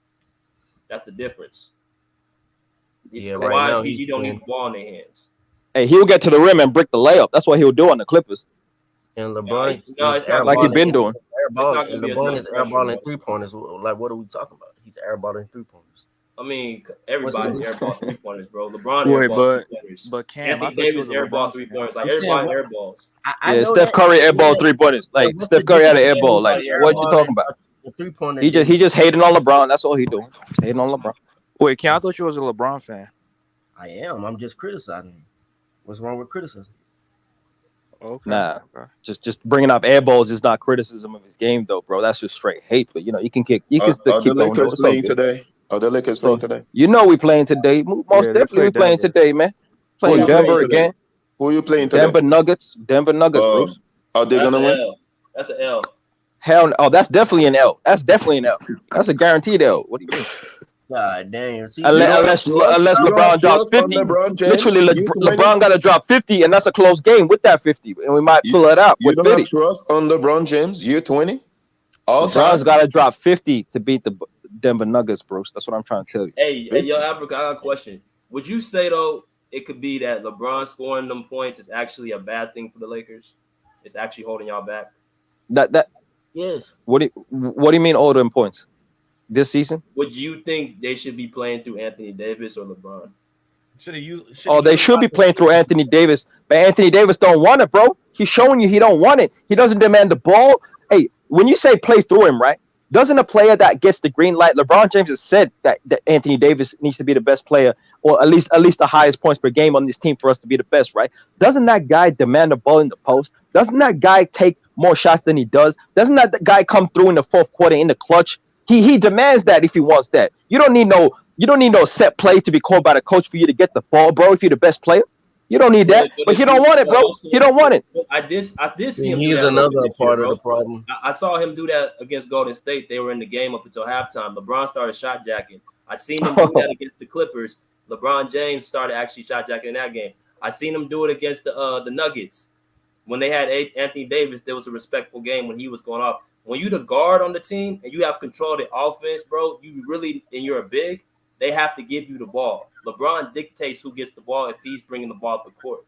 That's the difference. Yeah, right now you don't need the ball in their hands. Hey, he'll get to the rim and brick the layup. That's what he'll do on the Clippers. And LeBron, it's not like he's been doing. LeBron is airballing 3-pointers. Like, what are we talking about? He's airballing 3-pointers. I mean, everybody's airball 3-pointers, bro. LeBron airball 3-pointers. But Cam, Anthony Davis airball 3-pointers. Like everybody airballs. Yeah, Steph Curry airball 3-pointers. Like Steph Curry had an airball. Like what you talking about? He just hating on LeBron. That's all he doing. Hating on LeBron. Wait, Cam, I thought you was a LeBron fan. I am. I'm just criticizing him. What's wrong with criticism? Okay. Nah, just bringing up airballs is not criticism of his game, though, bro. That's just straight hate. But you can kick. You can still keep going. Are the Lakers playing today? Are the Lakers playing today? You know we playing today. Most definitely we playing today, man. Playing Denver again. Who are you playing today? Denver Nuggets, Bruce. Are they gonna win? That's an L. Hell, that's definitely an L. That's definitely an L. That's a guaranteed L. What do you mean? God damn. See, unless LeBron drops 50, literally LeBron got to drop 50, and that's a close game with that 50, and we might pull it out. You don't have trust on LeBron James, year 20? All The Browns time. got to drop 50 to beat the Denver Nuggets, bro. That's what I'm trying to tell you. Hey, yo, Africa, I got a question. Would you say though it could be that LeBron scoring them points is actually a bad thing for the Lakers? It's actually holding y'all back. That Yes. what do you mean all them points this season? Would you think they should be playing through Anthony Davis or LeBron? They should be playing through Anthony Davis, but Anthony Davis don't want it, bro. He's showing you he don't want it. He doesn't demand the ball. Hey, when you say play through him, right? Doesn't a player that gets the green light? LeBron James has said that Anthony Davis needs to be the best player, or at least the highest points per game on this team for us to be the best, right? Doesn't that guy demand the ball in the post? Doesn't that guy take more shots than he does? Doesn't that guy come through in the fourth quarter in the clutch? He demands that if he wants that. You don't need no set play to be called by the coach for you to get the ball, bro. If you're the best player, you don't need that. But he don't want it, bro. He don't want it. I did see him. He's another part of the problem. I saw him do that against Golden State. They were in the game up until halftime. LeBron started shot jacking. I seen him do that against the Clippers. LeBron James started actually shot jacking in that game. I seen him do it against the Nuggets. When they had Anthony Davis, there was a respectful game when he was going off. When you the guard on the team and you have control of the offense, bro, and you're a big, they have to give you the ball. LeBron dictates who gets the ball if he's bringing the ball up the court.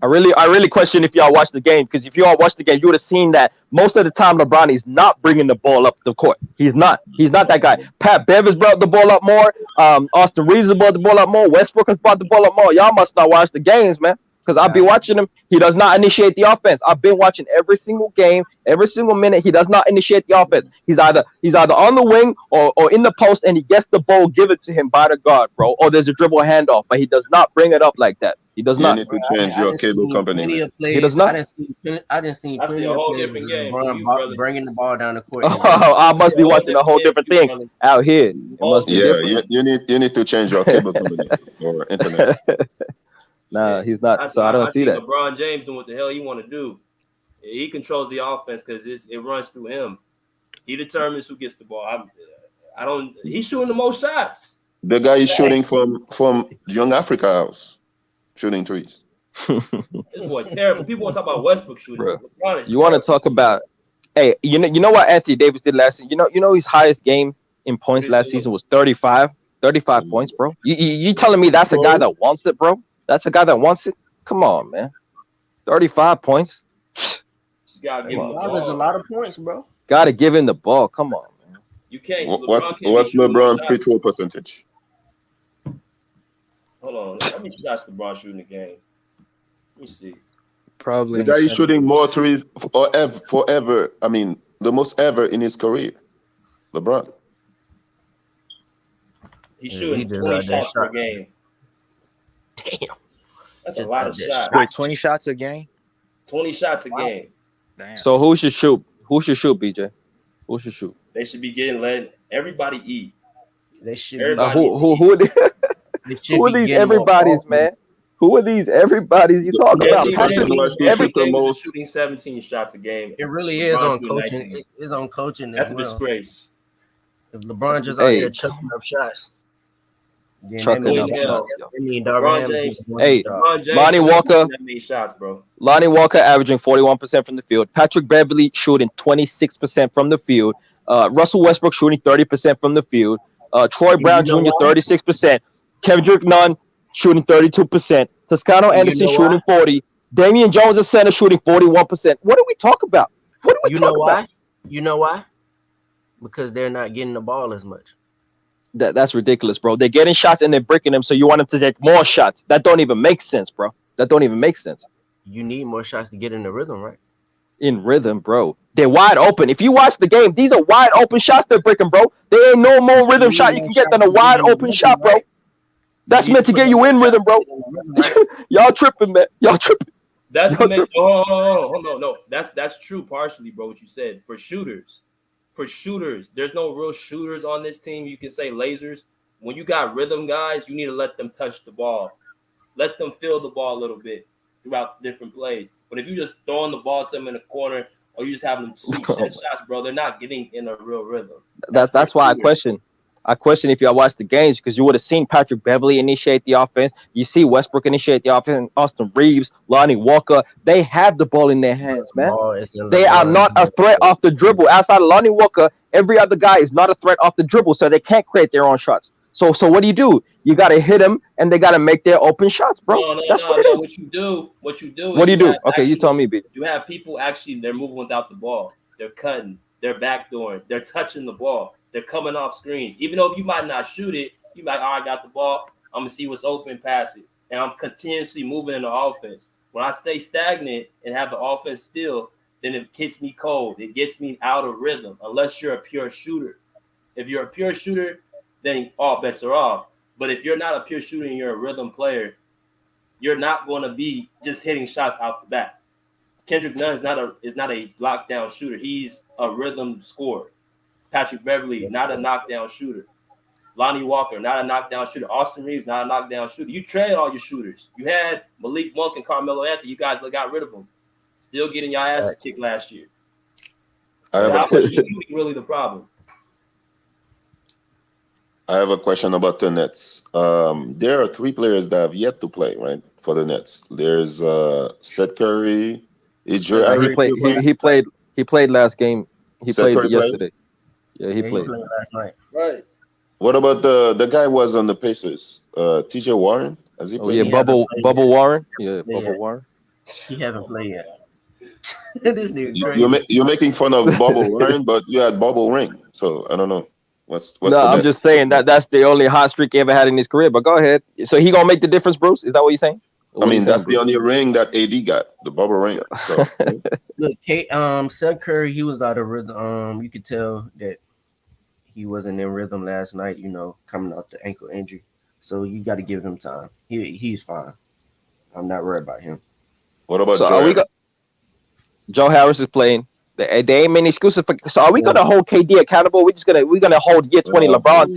I really question if y'all watched the game, because if y'all watched the game, you would have seen that most of the time LeBron is not bringing the ball up the court. He's not that guy. Pat Bev has brought the ball up more. Austin Reeves has brought the ball up more. Westbrook has brought the ball up more. Y'all must not watch the games, man. Because I'll be watching him. He does not initiate the offense. I've been watching every single game, every single minute. He does not initiate the offense. He's either on the wing or in the post, and he gets the ball given to him by the guard, bro. Or there's a dribble handoff, but he does not bring it up like that. He does not. You need to change your cable company. He does not. I didn't see plenty a of whole plays different with game LeBron for you, brother. bringing the ball down the court. Oh, I must be watching a whole different thing out here. It must be different. You need to change your cable company or internet. Nah, he's not. So I don't see that. LeBron James doing what the hell he want to do. He controls the offense because it runs through him. He determines who gets the ball. He's shooting the most shots. The guy is shooting from Young Africa House, shooting threes. This boy terrible. People want to talk about Westbrook shooting. You want to talk about? Hey, you know what Anthony Davis did last season? You know his highest game in points last season was 35 points, bro. You telling me that's a guy that wants it, bro? That's a guy that wants it? Come on, man. 35 points. Gotta give him the ball. That's a lot of points, bro. Gotta give him the ball. Come on, man. You can't. What's LeBron free throw percentage? Hold on. How many shots LeBron shooting the game? Let me see. Probably. The guy is shooting more threes forever. I mean, the most ever in his career. LeBron. He's shooting 20 shots per game. Damn. That's a lot of shots. Wait, 20 shots a game? 20 shots a game. Damn. So who should shoot? Who should shoot, BJ? Who should shoot? They should be getting let everybody eat. They should. Who are these everybody's, man? Who are these everybody's you talking about? Everything's shooting 17 shots a game. It really is on coaching. It's on coaching. That's a disgrace. If LeBron just out there chucking up shots. Chucking up shots. Hey, Lonnie Walker. That many shots, bro. Lonnie Walker averaging 41% from the field. Patrick Beverley shooting 26% from the field. Russell Westbrook shooting 30% from the field. Troy Brown Jr. 36%. Kendrick Nunn shooting 32%. Toscano Anderson shooting 40%. Damian Jones at center shooting 41%. What do we talk about? What do we talk about? You know why? Because they're not getting the ball as much. That's ridiculous, bro. They're getting shots and they're breaking them, so you want them to take more shots. That don't even make sense, bro. That don't even make sense. You need more shots to get in the rhythm, right? In rhythm, bro. They're wide open. If you watch the game, these are wide open shots they're breaking, bro. There ain't no more rhythm shot you can get than a wide open shot, bro. That's meant to get you in rhythm, bro. Y'all tripping, man. Y'all tripping. That's meant. Oh, no. That's true partially, bro. What you said for shooters. For shooters, there's no real shooters on this team. You can say lasers. When you got rhythm guys, you need to let them touch the ball. Let them feel the ball a little bit throughout different plays. But if you just throwing the ball to them in the corner or you just having them sweet shots, bro, they're not getting in a real rhythm. That's why I question. I question if y'all watched the games because you would have seen Patrick Beverly initiate the offense. You see Westbrook initiate the offense. Austin Reeves, Lonnie Walker, they have the ball in their hands, man. They are not a threat off the dribble. Outside of Lonnie Walker, every other guy is not a threat off the dribble, so they can't create their own shots. So what do? You got to hit them, and they got to make their open shots, bro. That's what it is. What you do is what do you do? Okay, you tell me, B. You have people actually, they're moving without the ball. They're cutting. They're backdooring. They're touching the ball. They're coming off screens. Even though you might not shoot it, you might, I got the ball. I'm going to see what's open, pass it. And I'm continuously moving in the offense. When I stay stagnant and have the offense still, then it gets me cold. It gets me out of rhythm unless you're a pure shooter. If you're a pure shooter, then all bets are off. But if you're not a pure shooter and you're a rhythm player, you're not going to be just hitting shots out the back. Kendrick Nunn is not a lockdown shooter. He's a rhythm scorer. Patrick Beverly, not a knockdown shooter. Lonnie Walker, not a knockdown shooter. Austin Reeves, not a knockdown shooter. You trade all your shooters. You had Malik Monk and Carmelo Anthony. You guys got rid of them. Still getting your asses kicked last year. That was shooting really the problem. I have a question about the Nets. There are 3 players that have yet to play, right, for the Nets. There's Seth Curry. He played last game. He Seth played Curry yesterday. Yeah, he played last night. Right. What about the guy who was on the Pacers? TJ Warren? Has he played? Bubble Warren. Yeah, Bubble Warren. He haven't played yet. This dude you're making fun of Bubble Warren, but you had Bubble Ring. So I don't know. What's no, I'm just saying that's the only hot streak he ever had in his career. But go ahead. So he gonna make the difference, Bruce? Is that what you're saying? I mean, that's the only ring that AD got, the bubble ring. So. Look, Seth Curry, he was out of rhythm. You could tell that he wasn't in rhythm last night, coming off the ankle injury. So you got to give him time. He's fine. I'm not worried about him. What about Joe? Joe Harris is playing. They ain't many excuses for. So are we gonna hold KD accountable? We're gonna hold year 20 LeBron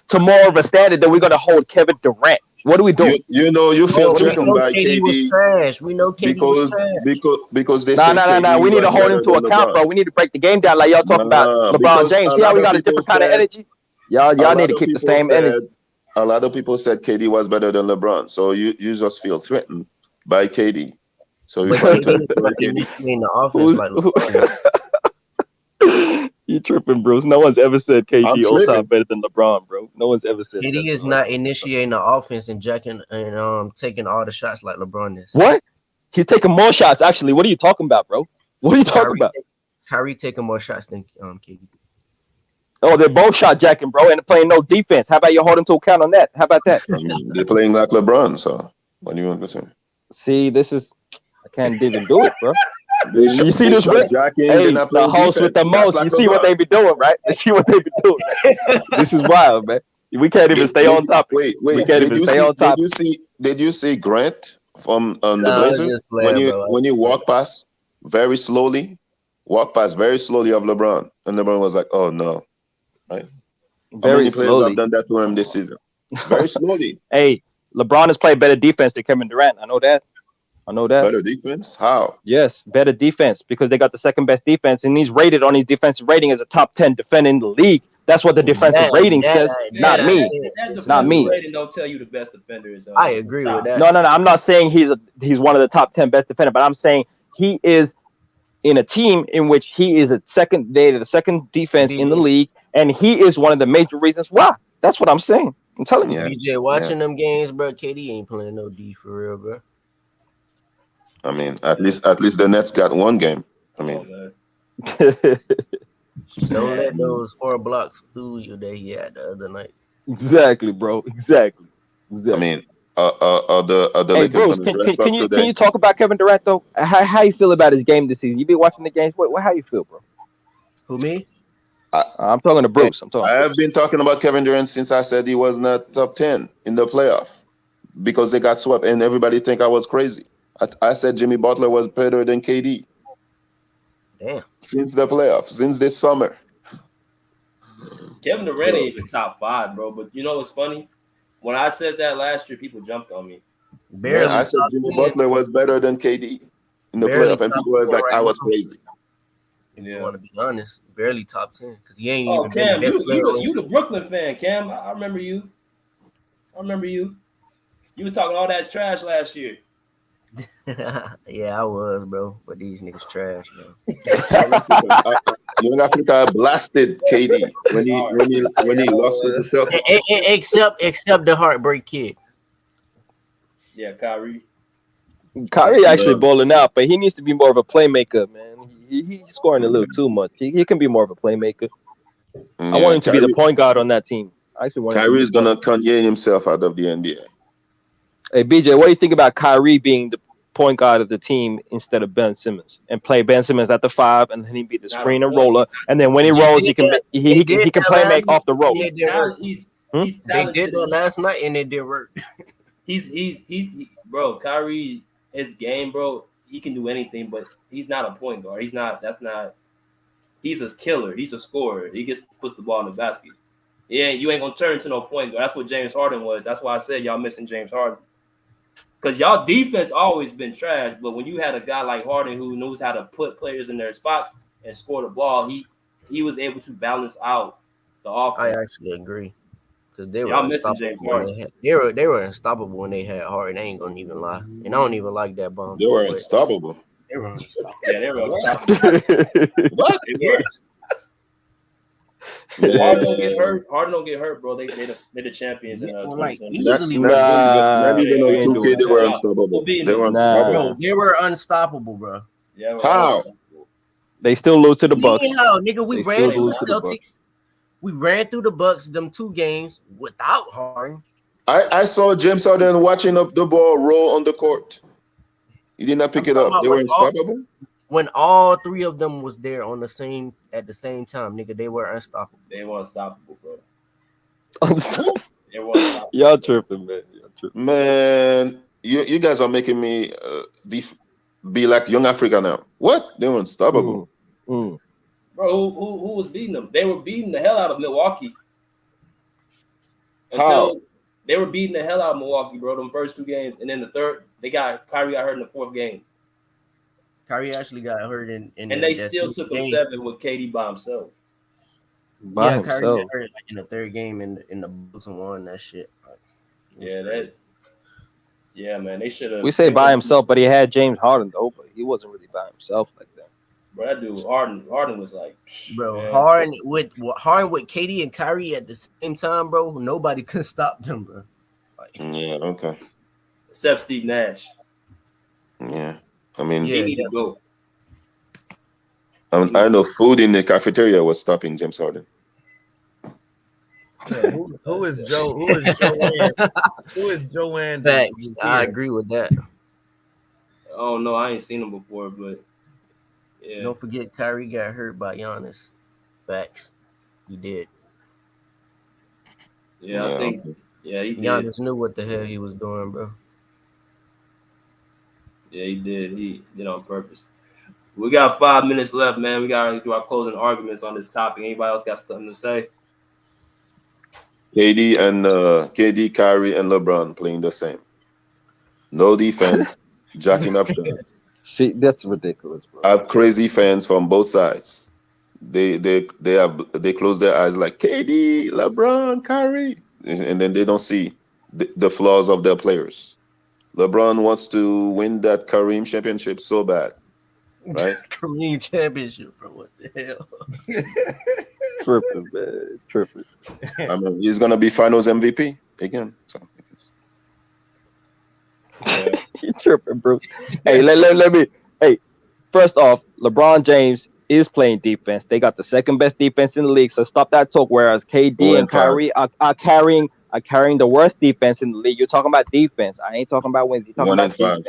to more of a standard than we're gonna hold Kevin Durant. What are we doing? You feel threatened by KD. Was trash. We know KD was trash. Because they say no. We need to hold him to account, bro. We need to break the game down like y'all talking about LeBron James. See how we got a different kind of energy? Y'all need to keep the same energy. A lot of people said KD was better than LeBron, so you just feel threatened by KD. So you try to in the offense like LeBron. You tripping, Bruce. No one's ever said KD all-time better than LeBron, bro. No one's ever said KD is not initiating the offense and taking all the shots like LeBron is. What? He's taking more shots, actually. What are you talking about, bro? What are you talking about? Kyrie taking more shots than KD. Oh, they're both shot jacking, bro, and they're playing no defense. How about you hold him to account on that? How about that? They're playing like LeBron, so what do you want to say? See, I can't even do it, bro. You see this, Rick? Hey, the host with the most. You see what they be doing, right? You see what they be doing. This is wild, man. We can't even stay on topic. Wait. We can't even stay on topic. Did you see Grant from the Blazers when you walk past very slowly of LeBron, and LeBron was like, "Oh no!" Right? How many players have done that to him this season? Very slowly. Hey, LeBron has played better defense than Kevin Durant. I know that. Better defense? How? Yes, better defense because they got the second best defense, and he's rated on his defensive rating as a top 10 defender in the league. That's what the defensive rating says, not me. Not me. Rating don't tell you the best defender is. I agree with that. No. I'm not saying he's one of the top 10 best defender, but I'm saying he is in a team in which he is the second defense in the league, and he is one of the major reasons why. That's what I'm saying. I'm telling you. DJ, watching them games, bro, KD ain't playing no D for real, bro. I mean, at least the Nets got one game. I mean, don't let those 4 blocks fool you that he had the other night. Exactly, bro. Exactly. I mean, the hey, Bruce, can you talk about Kevin Durant though? How you feel about his game this season? You been watching the games? How you feel, bro? Who, me? I'm talking to Bruce. I have been talking about Kevin Durant since I said he was not top 10 in the playoff because they got swept, and everybody think I was crazy. I said Jimmy Butler was better than KD. Damn. Since the playoffs, since this summer. Kevin Durant ain't even top 5, bro. But you know what's funny? When I said that last year, people jumped on me. Barely. I said Jimmy Butler was better than KD in the playoff, and people was like, I was crazy. If you want to be honest, barely top 10 because he ain't Oh, even been Cam, the best player on you his the Brooklyn fan, Cam. I remember you. You was talking all that trash last year. Yeah, I was, bro. But these niggas trash, bro. Young Africa blasted KD when he lost to the Celtics. Except the heartbreak kid. Yeah, Kyrie. Kyrie actually balling out, but he needs to be more of a playmaker, man. He's scoring a little too much. He can be more of a playmaker. I want him to be the point guard on that team. I actually want Kyrie is gonna Kanye himself out of the NBA. Hey BJ, what do you think about Kyrie being the point guard of the team instead of Ben Simmons and play Ben Simmons at the 5 and then he be the screen and roller, and then when he rolls he can play make off the roll. He's talented. They did that last night and it didn't work. He's bro, Kyrie, his game, bro, he can do anything, but he's not a point guard. He's a killer. He's a scorer. He just puts the ball in the basket. Yeah, you ain't gonna turn into no point guard. That's what James Harden was. That's why I said y'all missing James Harden. Because y'all defense always been trash, but when you had a guy like Harden who knows how to put players in their spots and score the ball, he was able to balance out the offense. I actually agree. Because they y'all missing James Harden. They were unstoppable when they had Harden. I ain't gonna even lie. And I don't even like that bomb. They were unstoppable. They were unstoppable. Yeah, they were unstoppable. What? They were. Harden don't get hurt, bro. They the champions. Like easily. Not even on 2K, they were unstoppable. They were unstoppable, bro. Yeah. How? They still lose to the Bucks. How, nigga? We ran through the Celtics. We ran through the Bucks them 2 games without Harden. I saw James Harden watching up the ball roll on the court. He did not pick it up. They were unstoppable. When all 3 of them was there at the same time, nigga, they were unstoppable. They were unstoppable, bro. Unstoppable. Y'all tripping, man. Man, you guys are making me be like young Africa now. What? They were unstoppable. Mm. Bro, who was beating them? They were beating the hell out of Milwaukee. How? They were beating the hell out of Milwaukee, bro. Them first 2 games, and then the third, Kyrie got hurt in the 4th game. Kyrie actually got hurt in and they still took him 7 with KD by himself. Kyrie got hurt like in the 3rd game in the Bulls and won that shit. Yeah, man, they should have. We say by himself, but he had James Harden though, but he wasn't really by himself like that. Bro, that dude Harden was like, bro, man. Harden with KD and Kyrie at the same time, bro. Nobody could stop them, bro. Yeah, okay. Except Steve Nash. Yeah. I mean, he need to go. I know food in the cafeteria was stopping James Harden. Yeah, who is Joe? Who is Joanne? Who is Joanne? Thanks. I agree with that. Oh no, I ain't seen him before, but yeah. Don't forget, Kyrie got hurt by Giannis. Facts. He did. Yeah, I think. Yeah, he did. Giannis knew what the hell he was doing, bro. Yeah, he did. He did on purpose. We got 5 minutes left, man. We gotta do our closing arguments on this topic. Anybody else got something to say? KD, Kyrie, and LeBron playing the same. No defense, jacking up shots. See, that's ridiculous, bro. I have crazy fans from both sides. They close their eyes like KD, LeBron, Kyrie, and then they don't see the flaws of their players. LeBron wants to win that Kareem championship so bad, right? Kareem championship, bro. What the hell? Tripping, man. Tripping. I mean, he's gonna be Finals MVP again. So you tripping, Bruce. Hey, let me. Hey, first off, LeBron James is playing defense. They got the 2nd best defense in the league. So stop that talk. Whereas KD and Kyrie are carrying the worst defense in the league. You're talking about defense. I ain't talking about wins. You're talking about defense.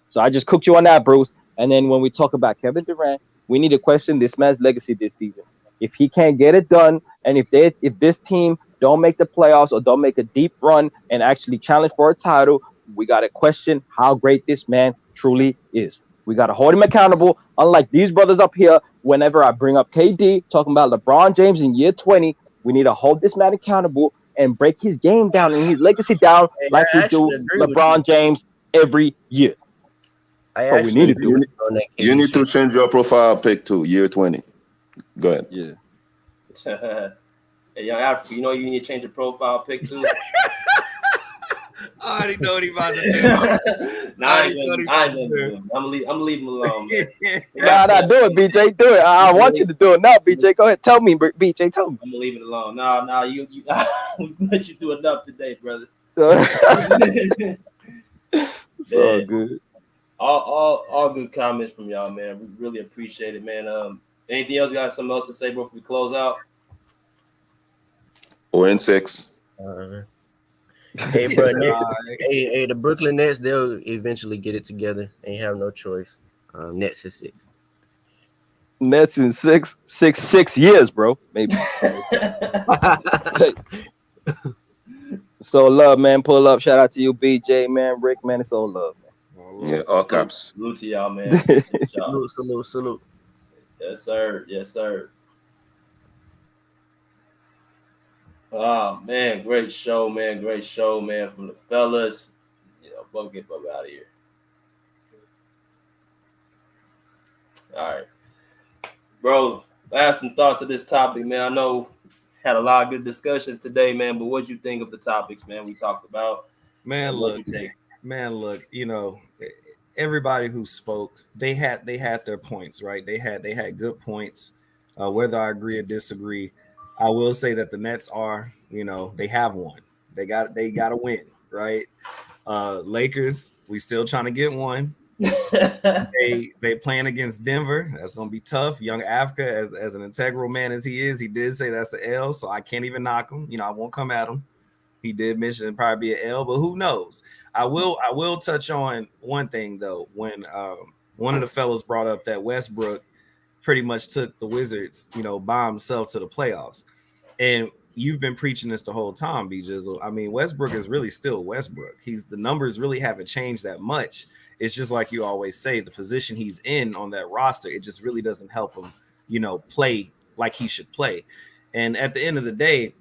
So I just cooked you on that, Bruce. And then when we talk about Kevin Durant, we need to question this man's legacy this season. If he can't get it done, and if this team don't make the playoffs or don't make a deep run and actually challenge for a title, we got to question how great this man truly is. We got to hold him accountable. Unlike these brothers up here, whenever I bring up KD, talking about LeBron James in year 20, we need to hold this man accountable and break his game down and his legacy down like we do LeBron James every year. You need to change your profile pic to year 20. Go ahead. Yeah. Hey, Young Africa, you know you need to change your profile pic too. I already know what he about to do. Nah, I ain't gonna do it. I'm gonna leave him alone, man. Nah, do it, BJ. Do it. I want you to do it now, BJ. Go ahead. Tell me, BJ. Tell me. I'm gonna leave it alone. Nah, you we let you do enough today, brother. It's all good. All good comments from y'all, man. We really appreciate it, man. Anything else? You got something else to say before we close out? 4-6. Hey, bro, Nets, hey, the Brooklyn Nets, they'll eventually get it together. They have no choice. Nets is 6. Nets in 6 years, bro. Maybe. So love, man. Pull up. Shout out to you, BJ, man. Rick, man. It's all love, man. Yeah, all caps. Salute to y'all, man. Salute. Yes, sir. Oh man, great show, man. From the fellas. Get Bub out of here. All right, bro. I have some thoughts of this topic, man. I know had a lot of good discussions today, man. But what you think of the topics, man? We talked about. Man, look. Everybody who spoke, they had their points, right? They had good points. Whether I agree or disagree, I will say that the Nets are, they have one. They got to win, right? Lakers, we still trying to get one. they playing against Denver. That's gonna be tough. Young Africa, as an integral man as he is, he did say that's an L, so I can't even knock him. I won't come at him. He did mention it'd probably be an L, but who knows? I will touch on one thing though. When one of the fellas brought up that Westbrook pretty much took the Wizards, by himself to the playoffs, and you've been preaching this the whole time, B Jizzle. I mean, Westbrook is really still Westbrook. The numbers really haven't changed that much. It's just like you always say, the position he's in on that roster, it just really doesn't help him, play like he should play. And at the end of the day,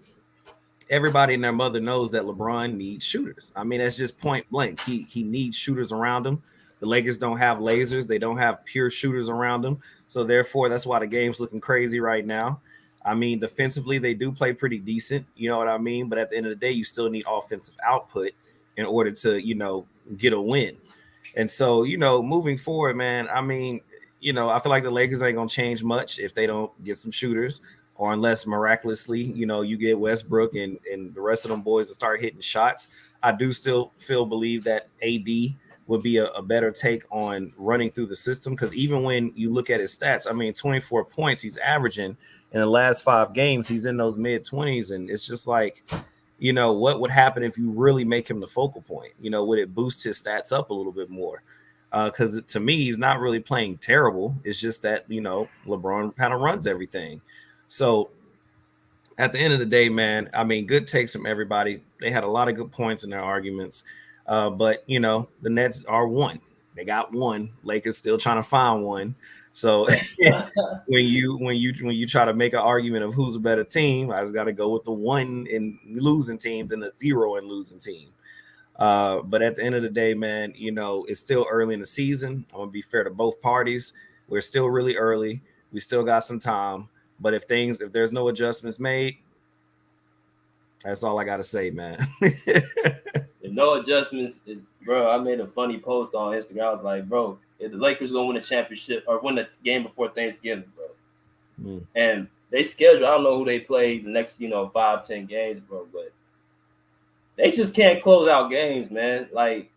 everybody and their mother knows that LeBron needs shooters. I mean, that's just point blank. He needs shooters around him. The Lakers don't have lasers. They don't have pure shooters around them. So therefore, that's why the game's looking crazy right now. I mean, defensively, they do play pretty decent. You know what I mean? But at the end of the day, you still need offensive output in order to, get a win. And so, moving forward, man, I mean, I feel like the Lakers ain't going to change much if they don't get some shooters, or unless miraculously, you get Westbrook and the rest of them boys to start hitting shots. I do still believe that AD would be a better take on running through the system, because even when you look at his stats, I mean, 24 points he's averaging in the last 5 games, he's in those mid-20s, and it's just like, what would happen if you really make him the focal point? Would it boost his stats up a little bit more? Because to me, he's not really playing terrible. It's just that, LeBron kind of runs everything. So at the end of the day, man, I mean, good takes from everybody. They had a lot of good points in their arguments. But, the Nets are one. They got one. Lakers still trying to find one. So when you try to make an argument of who's a better team, I just got to go with the 1 in losing team than the 0 in losing team. But at the end of the day, man, it's still early in the season. I'm gonna be fair to both parties. We're still really early. We still got some time. But if there's no adjustments made, that's all I got to say, man. If no adjustments, bro, I made a funny post on Instagram. I was like, bro, if the Lakers gonna win a championship or win the game before Thanksgiving, bro. And they schedule, I don't know who they play the next, 5-10 games, bro, but they just can't close out games, man. Like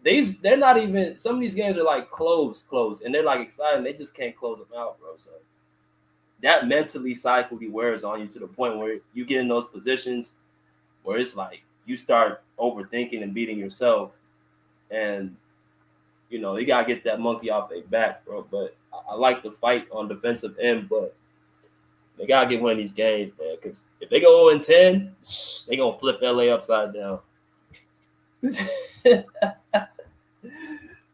they're not even, some of these games are like close, and they're like exciting. They just can't close them out, bro. So that mentally cyclically wears on you to the point where you get in those positions where it's like you start overthinking and beating yourself, and you gotta get that monkey off their back, bro. But I like the fight on defensive end, but they gotta get one of these games, man. Because if they go 0-10, they gonna flip LA upside down.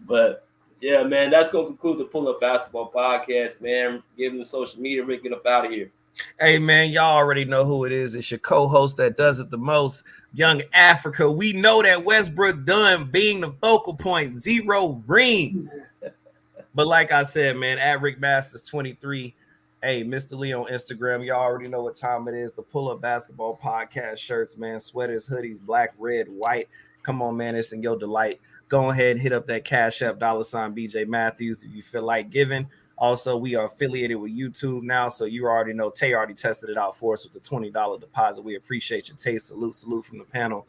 But yeah, man, that's gonna conclude the Pull Up Basketball podcast, man. Give them the social media, Rick, get up out of here. Hey, man, y'all already know who it is. It's your co-host that does it the most, Young Africa. We know that Westbrook done being the focal point, 0 rings. But like I said, man, at Rick Masters 23, Hey, Mr. Lee on Instagram. Y'all already know what time it is. The Pull Up Basketball Podcast shirts, man. Sweaters, hoodies, black, red, white. Come on, man. It's in your delight. Go ahead and hit up that Cash App, $ BJ Matthews, if you feel like giving. Also, we are affiliated with YouTube now, so you already know Tay already tested it out for us with the $20 deposit. We appreciate your Tay. Salute from the panel.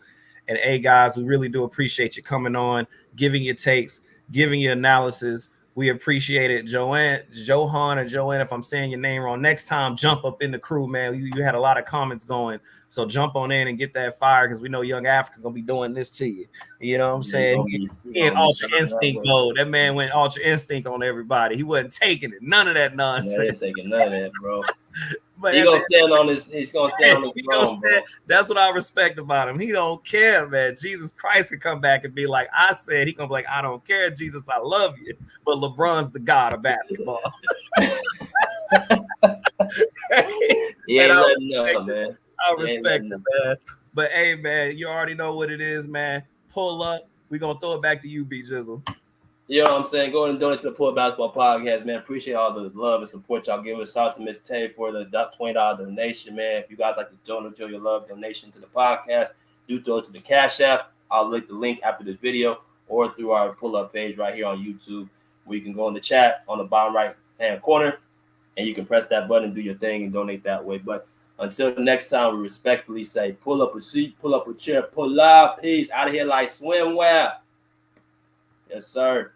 And hey, guys, we really do appreciate you coming on, giving your takes, giving your analysis. We appreciate it. Johan, if I'm saying your name wrong, next time, jump up in the crew, man. You had a lot of comments going, so jump on in and get that fire, because we know Young Africa going to be doing this to you. You know what I'm saying? He in Ultra Instinct mode. That man went Ultra Instinct on everybody. He wasn't taking it. None of that nonsense. Yeah, he ain't taking none of that, bro. But he's gonna stand on his throne, bro. That's what I respect about him. He don't care, man. Jesus Christ could come back and be like, I said, he gonna be like, I don't care, Jesus, I love you. But LeBron's the god of basketball. He ain't letting up, man. I respect it, man. But hey, man, you already know what it is, man. Pull up. We're gonna throw it back to you, B Jizzle. You know what I'm saying? Go ahead and donate to the Pull Up Basketball Podcast, man. Appreciate all the love and support y'all give us. Shout out to Miss Tay for the $20 donation, man. If you guys like to donate your love donation to the podcast, do throw it to the Cash App. I'll link the link after this video or through our pull-up page right here on YouTube, where you can go in the chat on the bottom right-hand corner, and you can press that button, do your thing, and donate that way. But until next time, we respectfully say, pull up a seat, pull up a chair, pull up, peace, out of here like swimwear. Yes, sir.